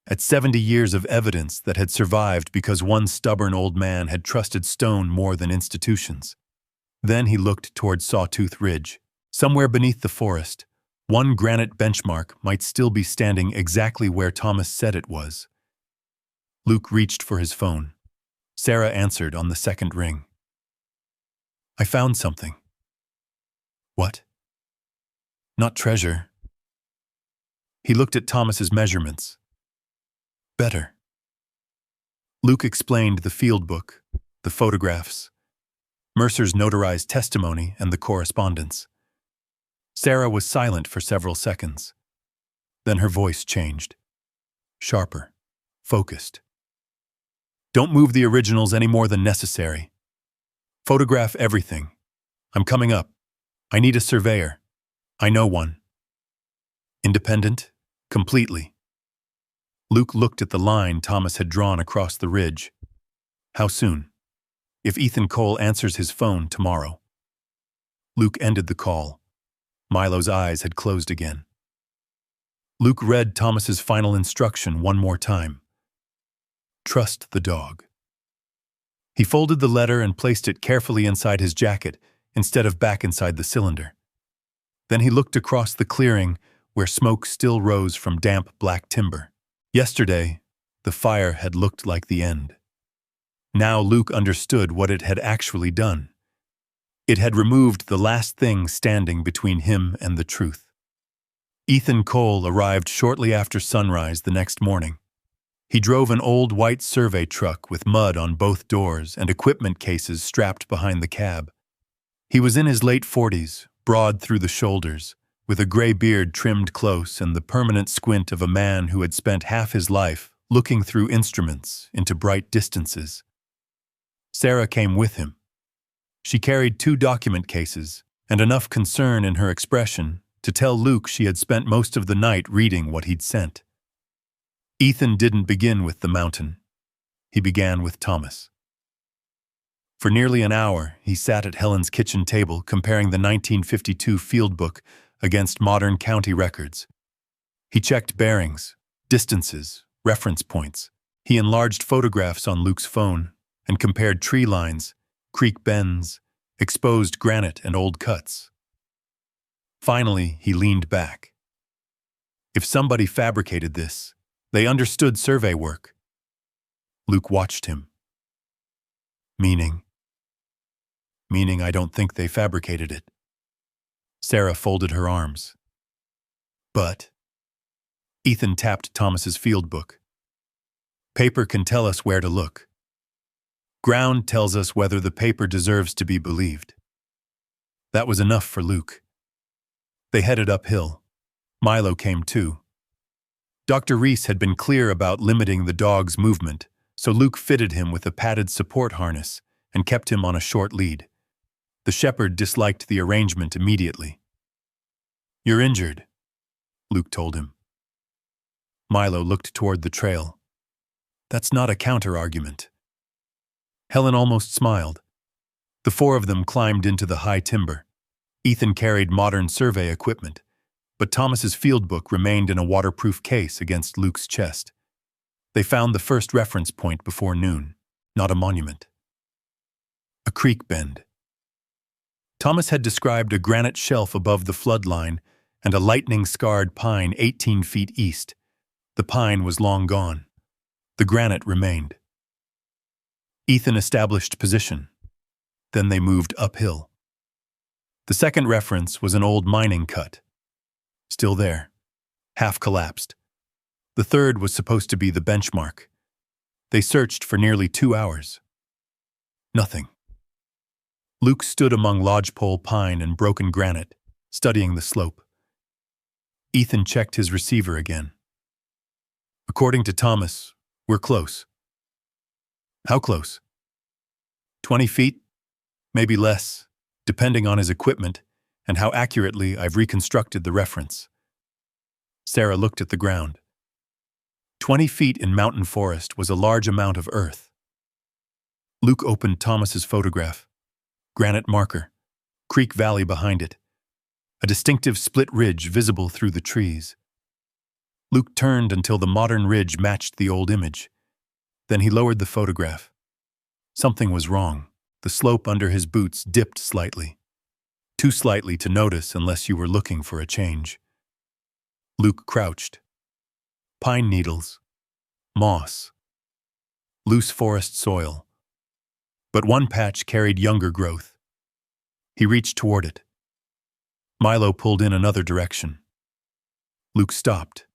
S1: at 70 years of evidence that had survived because one stubborn old man had trusted stone more than institutions. Then he looked toward Sawtooth Ridge. Somewhere beneath the forest, one granite benchmark might still be standing exactly where Thomas said it was. Luke reached for his phone. Sarah answered on the second ring. I found something. What? Not treasure. He looked at Thomas's measurements. Better. Luke explained the field book, the photographs, Mercer's notarized testimony, and the correspondence. Sarah was silent for several seconds. Then her voice changed. Sharper. Focused. Don't move the originals any more than necessary. Photograph everything. I'm coming up. I need a surveyor. I know one. Independent? Completely. Luke looked at the line Thomas had drawn across the ridge. How soon? If Ethan Cole answers his phone tomorrow. Luke ended the call. Milo's eyes had closed again. Luke read Thomas's final instruction one more time. Trust the dog. He folded the letter and placed it carefully inside his jacket instead of back inside the cylinder. Then he looked across the clearing where smoke still rose from damp black timber. Yesterday, the fire had looked like the end. Now Luke understood what it had actually done. It had removed the last thing standing between him and the truth. Ethan Cole arrived shortly after sunrise the next morning. He drove an old white survey truck with mud on both doors and equipment cases strapped behind the cab. He was in his late 40s, broad through the shoulders, with a gray beard trimmed close and the permanent squint of a man who had spent half his life looking through instruments into bright distances. Sarah came with him. She carried 2 document cases and enough concern in her expression to tell Luke she had spent most of the night reading what he'd sent. Ethan didn't begin with the mountain. He began with Thomas. For nearly an hour, he sat at Helen's kitchen table comparing the 1952 field book against modern county records. He checked bearings, distances, reference points. He enlarged photographs on Luke's phone and compared tree lines, creek bends, exposed granite, and old cuts. Finally, he leaned back. If somebody fabricated this, they understood survey work. Luke watched him. Meaning I don't think they fabricated it. Sarah folded her arms. But Ethan tapped Thomas's field book. Paper can tell us where to look. Ground tells us whether the paper deserves to be believed. That was enough for Luke. They headed uphill. Milo came too. Dr. Reese had been clear about limiting the dog's movement, so Luke fitted him with a padded support harness and kept him on a short lead. The shepherd disliked the arrangement immediately. "You're injured," Luke told him. Milo looked toward the trail. That's not a counter-argument. Helen almost smiled. The four of them climbed into the high timber. Ethan carried modern survey equipment, but Thomas's field book remained in a waterproof case against Luke's chest. They found the first reference point before noon, not a monument. A creek bend. Thomas had described a granite shelf above the flood line and a lightning-scarred pine 18 feet east. The pine was long gone. The granite remained. Ethan established position. Then they moved uphill. The second reference was an old mining cut. Still there, half collapsed. The third was supposed to be the benchmark. They searched for nearly 2 hours. Nothing. Luke stood among lodgepole pine and broken granite, studying the slope. Ethan checked his receiver again. According to Thomas, we're close. How close? 20 feet? Maybe less, depending on his equipment and how accurately I've reconstructed the reference. Sarah looked at the ground. 20 feet in mountain forest was a large amount of earth. Luke opened Thomas's photograph. Granite marker, creek valley behind it, a distinctive split ridge visible through the trees. Luke turned until the modern ridge matched the old image. Then he lowered the photograph. Something was wrong. The slope under his boots dipped slightly. Too slightly to notice unless you were looking for a change. Luke crouched. Pine needles, moss, loose forest soil. But one patch carried younger growth. He reached toward it. Milo pulled in another direction. Luke stopped.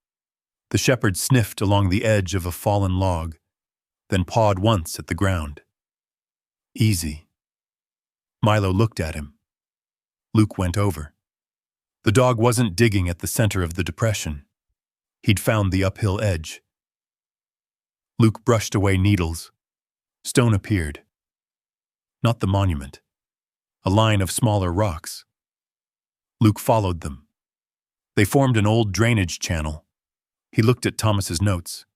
S1: The shepherd sniffed along the edge of a fallen log, then pawed once at the ground. Easy. Milo looked at him. Luke went over. The dog wasn't digging at the center of the depression. He'd found the uphill edge. Luke brushed away needles. Stone appeared. Not the monument. A line of smaller rocks. Luke followed them. They formed an old drainage channel. He looked at Thomas's notes.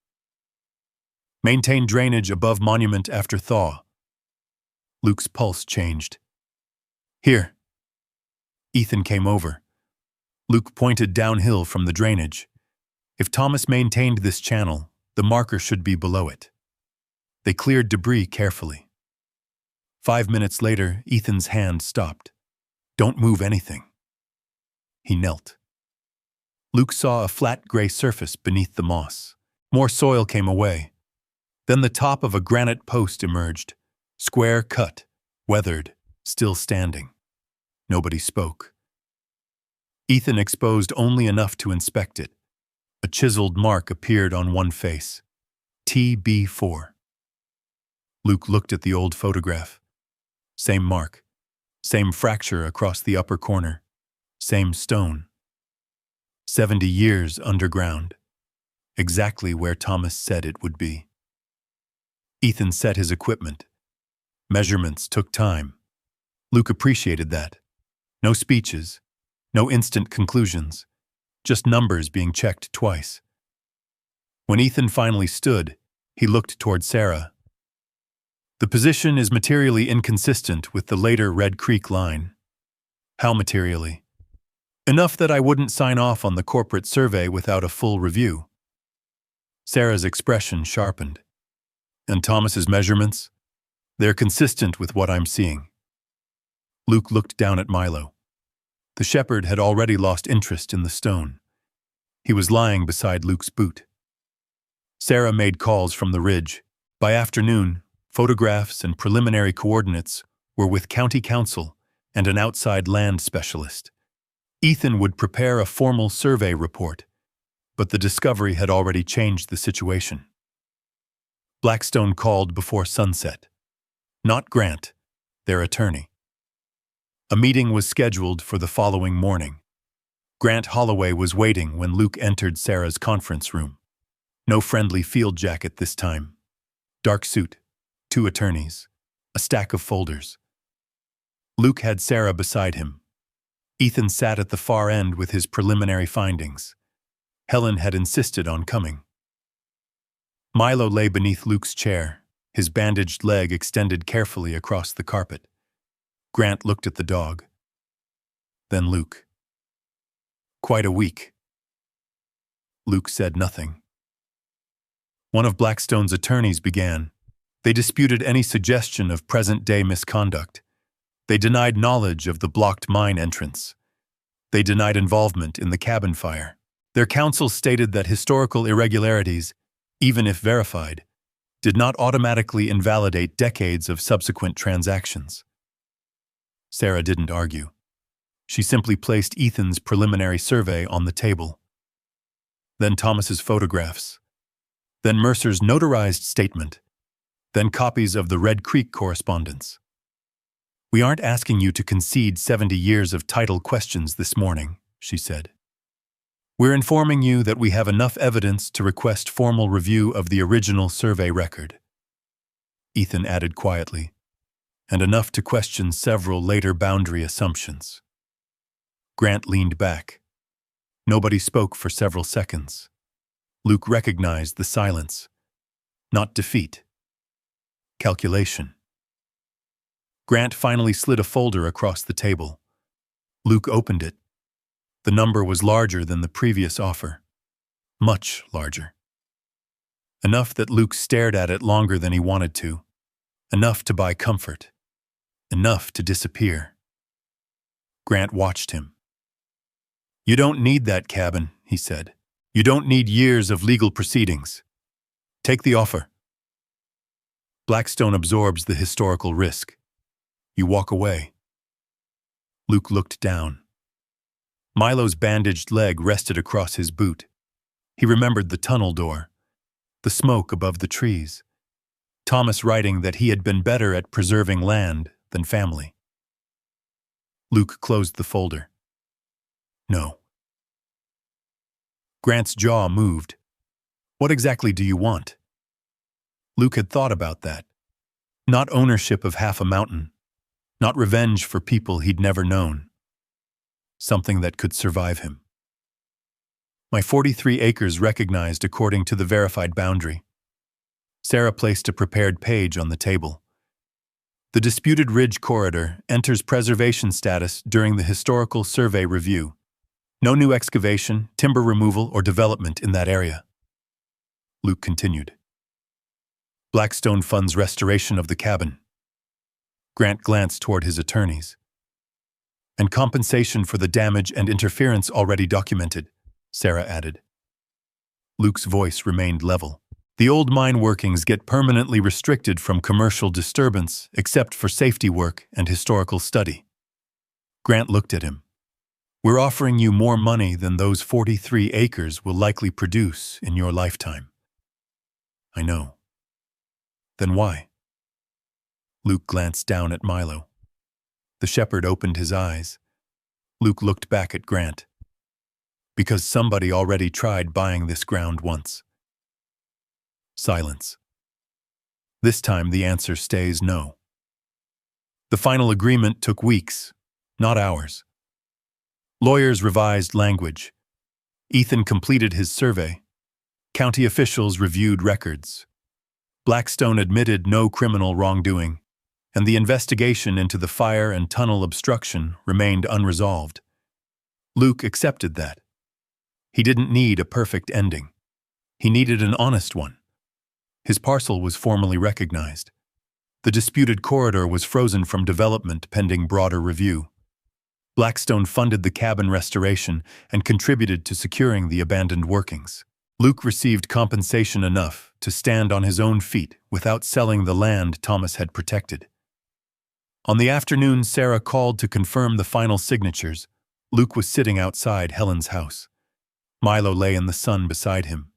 S1: Maintain drainage above monument after thaw. Luke's pulse changed. Here. Ethan came over. Luke pointed downhill from the drainage. If Thomas maintained this channel, the marker should be below it. They cleared debris carefully. 5 minutes later, Ethan's hand stopped. Don't move anything. He knelt. Luke saw a flat gray surface beneath the moss. More soil came away. Then the top of a granite post emerged, square cut, weathered, still standing. Nobody spoke. Ethan exposed only enough to inspect it. A chiseled mark appeared on one face. TB4. Luke looked at the old photograph. Same mark. Same fracture across the upper corner. Same stone. 70 years underground. Exactly where Thomas said it would be. Ethan set his equipment. Measurements took time. Luke appreciated that. No speeches. No instant conclusions. Just numbers being checked twice. When Ethan finally stood, he looked toward Sarah. The position is materially inconsistent with the later Red Creek line. How materially? Enough that I wouldn't sign off on the corporate survey without a full review. Sarah's expression sharpened. And Thomas's measurements? They're consistent with what I'm seeing. Luke looked down at Milo. The shepherd had already lost interest in the stone. He was lying beside Luke's boot. Sarah made calls from the ridge. By afternoon, photographs and preliminary coordinates were with county council and an outside land specialist. Ethan would prepare a formal survey report, but the discovery had already changed the situation. Blackstone called before sunset. Not Grant, their attorney. A meeting was scheduled for the following morning. Grant Holloway was waiting when Luke entered Sarah's conference room. No friendly field jacket this time. Dark suit, 2 attorneys, a stack of folders. Luke had Sarah beside him. Ethan sat at the far end with his preliminary findings. Helen had insisted on coming. Milo lay beneath Luke's chair, his bandaged leg extended carefully across the carpet. Grant looked at the dog. Then Luke. Quite a week. Luke said nothing. One of Blackstone's attorneys began. They disputed any suggestion of present-day misconduct. They denied knowledge of the blocked mine entrance. They denied involvement in the cabin fire. Their counsel stated that historical irregularities, even if verified, did not automatically invalidate decades of subsequent transactions. Sarah didn't argue. She simply placed Ethan's preliminary survey on the table. Then Thomas's photographs. Then Mercer's notarized statement. Then copies of the Red Creek correspondence. We aren't asking you to concede 70 years of title questions this morning, she said. We're informing you that we have enough evidence to request formal review of the original survey record. Ethan added quietly, and enough to question several later boundary assumptions. Grant leaned back. Nobody spoke for several seconds. Luke recognized the silence. Not defeat. Calculation. Grant finally slid a folder across the table. Luke opened it. The number was larger than the previous offer. Much larger. Enough that Luke stared at it longer than he wanted to. Enough to buy comfort. Enough to disappear. Grant watched him. You don't need that cabin, he said. You don't need years of legal proceedings. Take the offer. Blackstone absorbs the historical risk. You walk away. Luke looked down. Milo's bandaged leg rested across his boot. He remembered the tunnel door, the smoke above the trees, Thomas writing that he had been better at preserving land than family. Luke closed the folder. No. Grant's jaw moved. What exactly do you want? Luke had thought about that. Not ownership of half a mountain. Not revenge for people he'd never known. Something that could survive him. My 43 acres recognized according to the verified boundary. Sarah placed a prepared page on the table. The disputed ridge corridor enters preservation status during the historical survey review. No new excavation, timber removal, or development in that area. Luke continued. Blackstone funds restoration of the cabin. Grant glanced toward his attorneys. And compensation for the damage and interference already documented, Sarah added. Luke's voice remained level. The old mine workings get permanently restricted from commercial disturbance except for safety work and historical study. Grant looked at him. We're offering you more money than those 43 acres will likely produce in your lifetime. I know. Then why? Luke glanced down at Milo. The shepherd opened his eyes. Luke looked back at Grant. Because somebody already tried buying this ground once. Silence. This time the answer stays no. The final agreement took weeks, not hours. Lawyers revised language. Ethan completed his survey. County officials reviewed records. Blackstone admitted no criminal wrongdoing, and the investigation into the fire and tunnel obstruction remained unresolved. Luke accepted that. He didn't need a perfect ending. He needed an honest one. His parcel was formally recognized. The disputed corridor was frozen from development pending broader review. Blackstone funded the cabin restoration and contributed to securing the abandoned workings. Luke received compensation enough to stand on his own feet without selling the land Thomas had protected. On the afternoon Sarah called to confirm the final signatures, Luke was sitting outside Helen's house. Milo lay in the sun beside him.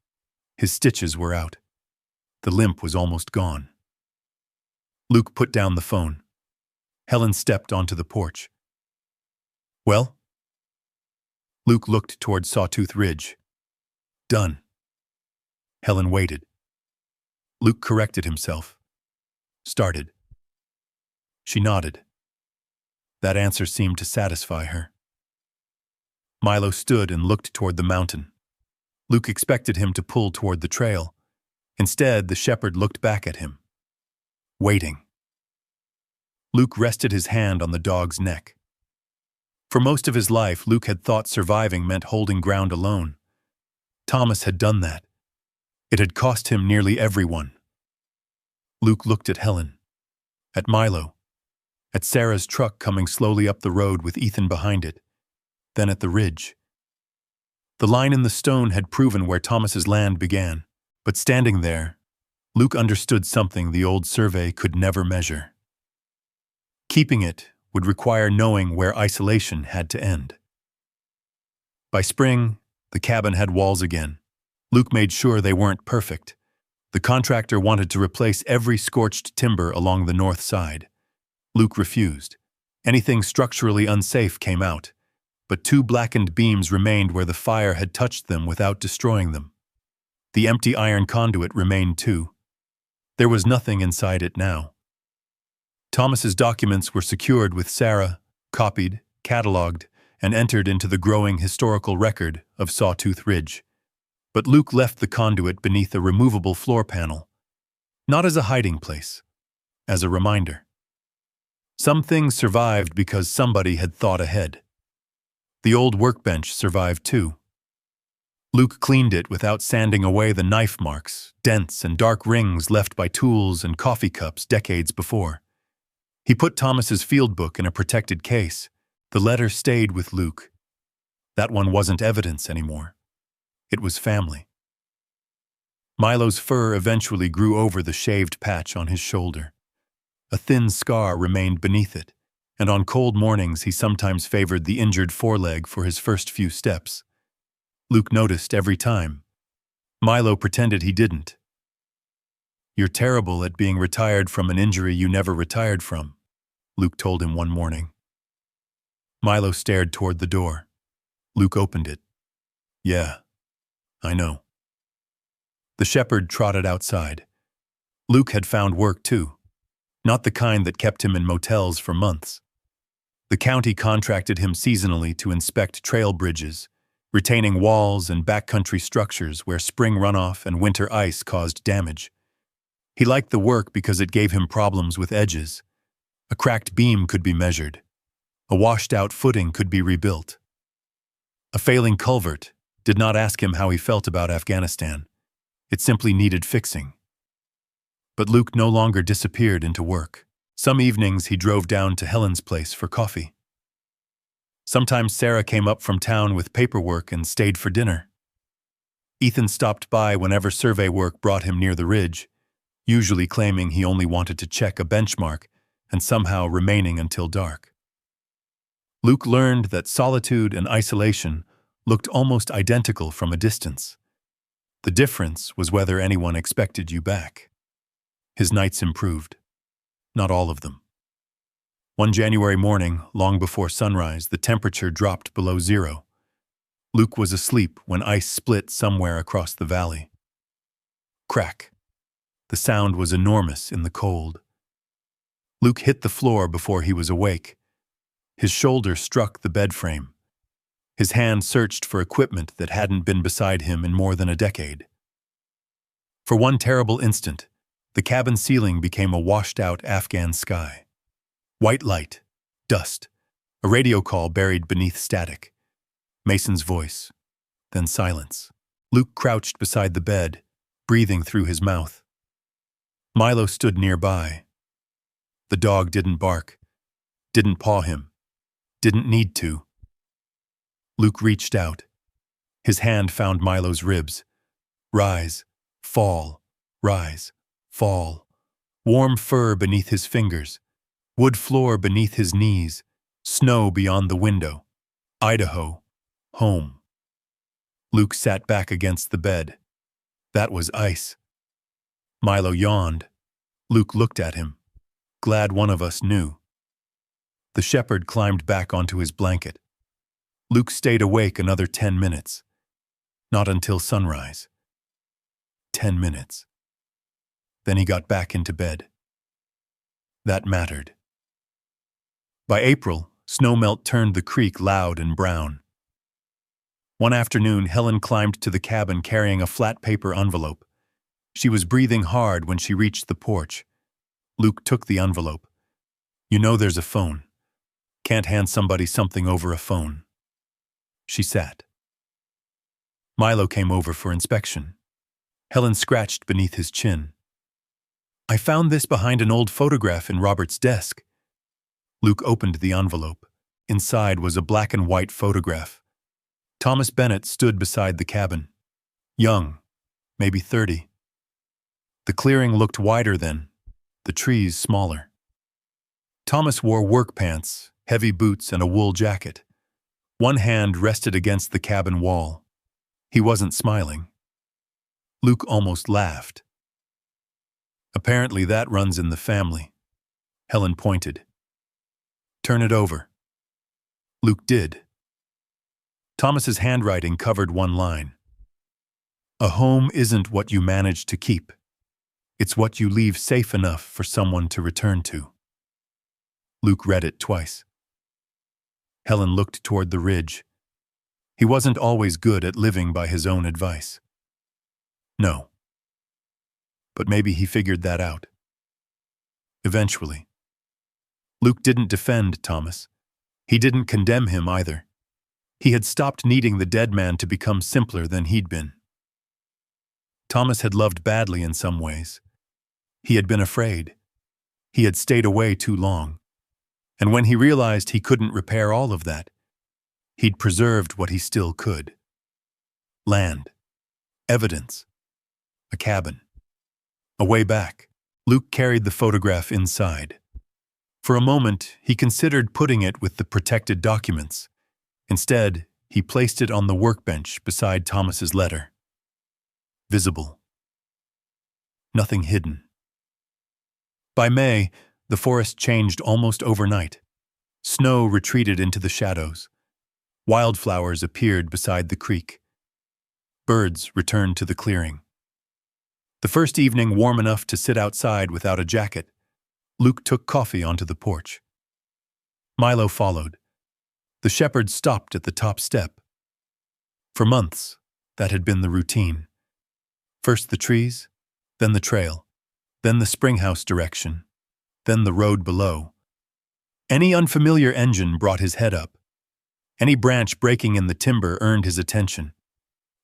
S1: His stitches were out. The limp was almost gone. Luke put down the phone. Helen stepped onto the porch. "Well?" Luke looked toward Sawtooth Ridge. "Done." Helen waited. Luke corrected himself. "Started." She nodded. That answer seemed to satisfy her. Milo stood and looked toward the mountain. Luke expected him to pull toward the trail. Instead, the shepherd looked back at him. Waiting. Luke rested his hand on the dog's neck. For most of his life, Luke had thought surviving meant holding ground alone. Thomas had done that. It had cost him nearly everyone. Luke looked at Helen, at Milo, at Sarah's truck coming slowly up the road with Ethan behind it, then at the ridge. The line in the stone had proven where Thomas's land began, but standing there, Luke understood something the old survey could never measure. Keeping it would require knowing where isolation had to end. By spring, the cabin had walls again. Luke made sure they weren't perfect. The contractor wanted to replace every scorched timber along the north side. Luke refused. Anything structurally unsafe came out, but 2 blackened beams remained where the fire had touched them without destroying them. The empty iron conduit remained too. There was nothing inside it now. Thomas's documents were secured with Sarah, copied, catalogued, and entered into the growing historical record of Sawtooth Ridge. But Luke left the conduit beneath a removable floor panel, not as a hiding place, as a reminder. Some things survived because somebody had thought ahead. The old workbench survived too. Luke cleaned it without sanding away the knife marks, dents, and dark rings left by tools and coffee cups decades before. He put Thomas's field book in a protected case. The letter stayed with Luke. That one wasn't evidence anymore. It was family. Milo's fur eventually grew over the shaved patch on his shoulder. A thin scar remained beneath it, and on cold mornings he sometimes favored the injured foreleg for his first few steps. Luke noticed every time. Milo pretended he didn't. "You're terrible at being retired from an injury you never retired from," Luke told him one morning. Milo stared toward the door. Luke opened it. "Yeah, I know." The shepherd trotted outside. Luke had found work too, not the kind that kept him in motels for months. The county contracted him seasonally to inspect trail bridges, retaining walls and backcountry structures where spring runoff and winter ice caused damage. He liked the work because it gave him problems with edges. A cracked beam could be measured. A washed-out footing could be rebuilt. A failing culvert did not ask him how he felt about Afghanistan. It simply needed fixing. But Luke no longer disappeared into work. Some evenings he drove down to Helen's place for coffee. Sometimes Sarah came up from town with paperwork and stayed for dinner. Ethan stopped by whenever survey work brought him near the ridge, usually claiming he only wanted to check a benchmark and somehow remaining until dark. Luke learned that solitude and isolation looked almost identical from a distance. The difference was whether anyone expected you back. His nights improved. Not all of them. One January morning, long before sunrise, the temperature dropped below 0. Luke was asleep when ice split somewhere across the valley. Crack. The sound was enormous in the cold. Luke hit the floor before he was awake. His shoulder struck the bed frame. His hand searched for equipment that hadn't been beside him in more than a decade. For one terrible instant, the cabin ceiling became a washed-out Afghan sky. White light, dust, a radio call buried beneath static. Mason's voice, then silence. Luke crouched beside the bed, breathing through his mouth. Milo stood nearby. The dog didn't bark, didn't paw him, didn't need to. Luke reached out. His hand found Milo's ribs. Rise, fall, rise, fall. Warm fur beneath his fingers, wood floor beneath his knees, snow beyond the window. Idaho, home. Luke sat back against the bed. That was ice. Milo yawned. Luke looked at him. Glad one of us knew. The shepherd climbed back onto his blanket. Luke stayed awake another 10 minutes. Not until sunrise. 10 minutes. Then he got back into bed. That mattered. By April, snowmelt turned the creek loud and brown. One afternoon, Helen climbed to the cabin carrying a flat paper envelope. She was breathing hard when she reached the porch. Luke took the envelope. You know there's a phone. Can't hand somebody something over a phone. She sat. Milo came over for inspection. Helen scratched beneath his chin. I found this behind an old photograph in Robert's desk. Luke opened the envelope. Inside was a black and white photograph. Thomas Bennett stood beside the cabin. Young, maybe 30. The clearing looked wider then, the trees smaller. Thomas wore work pants, heavy boots, and a wool jacket. One hand rested against the cabin wall. He wasn't smiling. Luke almost laughed. Apparently that runs in the family. Helen pointed. Turn it over. Luke did. Thomas's handwriting covered one line. A home isn't what you manage to keep. It's what you leave safe enough for someone to return to. Luke read it twice. Helen looked toward the ridge. He wasn't always good at living by his own advice. No. But maybe he figured that out. Eventually. Luke didn't defend Thomas. He didn't condemn him either. He had stopped needing the dead man to become simpler than he'd been. Thomas had loved badly in some ways. He had been afraid. He had stayed away too long. And when he realized he couldn't repair all of that, he'd preserved what he still could. Land. Evidence. A cabin. A way back. Luke carried the photograph inside. For a moment, he considered putting it with the protected documents. Instead, he placed it on the workbench beside Thomas's letter. Visible. Nothing hidden. By May, the forest changed almost overnight. Snow retreated into the shadows. Wildflowers appeared beside the creek. Birds returned to the clearing. The first evening warm enough to sit outside without a jacket, Luke took coffee onto the porch. Milo followed. The shepherd stopped at the top step. For months, that had been the routine. First the trees, then the trail, then the springhouse direction, then the road below. Any unfamiliar engine brought his head up. Any branch breaking in the timber earned his attention.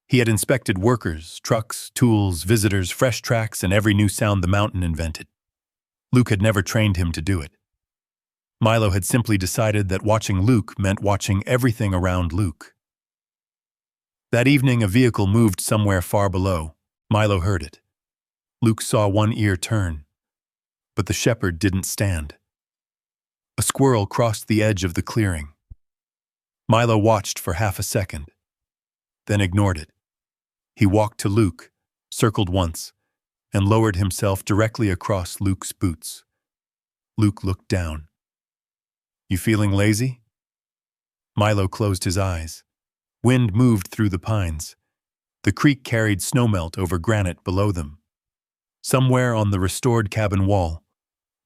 S1: He had inspected workers, trucks, tools, visitors, fresh tracks, and every new sound the mountain invented. Luke had never trained him to do it. Milo had simply decided that watching Luke meant watching everything around Luke. That evening, a vehicle moved somewhere far below. Milo heard it. Luke saw one ear turn, but the shepherd didn't stand. A squirrel crossed the edge of the clearing. Milo watched for half a second, then ignored it. He walked to Luke, circled once, and lowered himself directly across Luke's boots. Luke looked down. You feeling lazy? Milo closed his eyes. Wind moved through the pines. The creek carried snowmelt over granite below them. Somewhere on the restored cabin wall,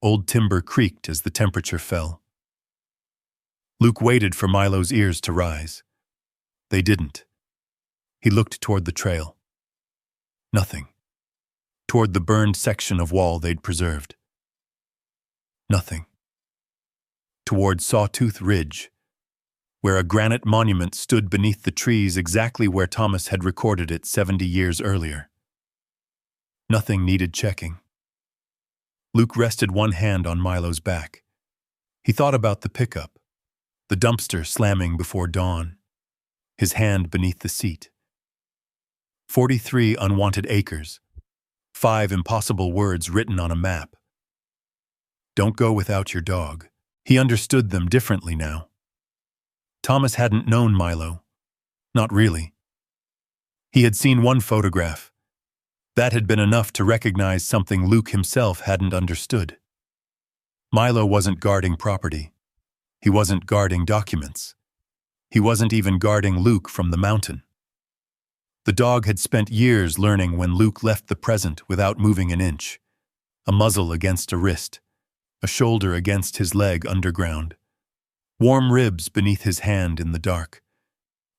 S1: old timber creaked as the temperature fell. Luke waited for Milo's ears to rise. They didn't. He looked toward the trail. Nothing. Toward the burned section of wall they'd preserved. Nothing. Toward Sawtooth Ridge. where a granite monument stood beneath the trees exactly where Thomas had recorded it 70 years earlier. Nothing needed checking. Luke rested one hand on Milo's back. He thought about the pickup, the dumpster slamming before dawn, his hand beneath the seat. 43 unwanted acres, 5 impossible words written on a map. Don't go without your dog. He understood them differently now. Thomas hadn't known Milo. Not really. He had seen one photograph. That had been enough to recognize something Luke himself hadn't understood. Milo wasn't guarding property. He wasn't guarding documents. He wasn't even guarding Luke from the mountain. The dog had spent years learning when Luke left the present without moving an inch. A muzzle against a wrist, a shoulder against his leg underground, warm ribs beneath his hand in the dark.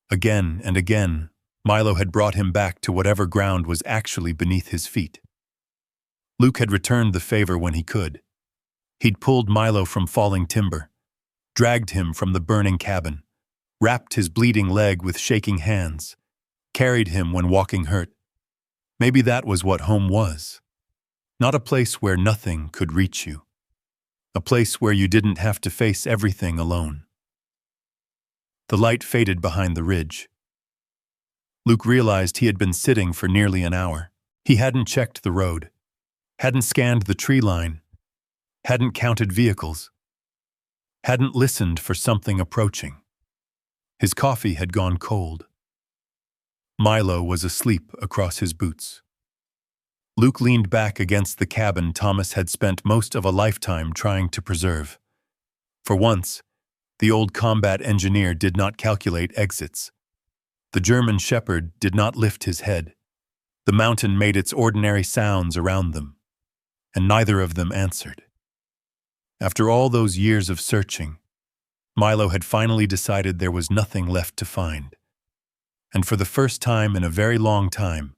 S1: Again and again, Milo had brought him back to whatever ground was actually beneath his feet. Luke had returned the favor when he could. He'd pulled Milo from falling timber, dragged him from the burning cabin, wrapped his bleeding leg with shaking hands, carried him when walking hurt. Maybe that was what home was. Not a place where nothing could reach you. A place where you didn't have to face everything alone. The light faded behind the ridge. Luke realized he had been sitting for nearly an hour. He hadn't checked the road, hadn't scanned the tree line, hadn't counted vehicles, hadn't listened for something approaching. His coffee had gone cold. Milo was asleep across his boots. Luke leaned back against the cabin Thomas had spent most of a lifetime trying to preserve. For once, the old combat engineer did not calculate exits. The German shepherd did not lift his head. The mountain made its ordinary sounds around them, and neither of them answered. After all those years of searching, Milo had finally decided there was nothing left to find. And for the first time in a very long time,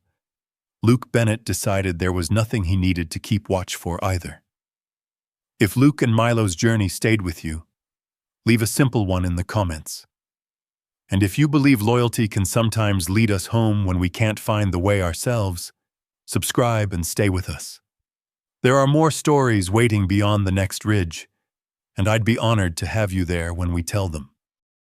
S1: Luke Bennett decided there was nothing he needed to keep watch for either. If Luke and Milo's journey stayed with you, leave a simple one in the comments. And if you believe loyalty can sometimes lead us home when we can't find the way ourselves, subscribe and stay with us. There are more stories waiting beyond the next ridge, and I'd be honored to have you there when we tell them.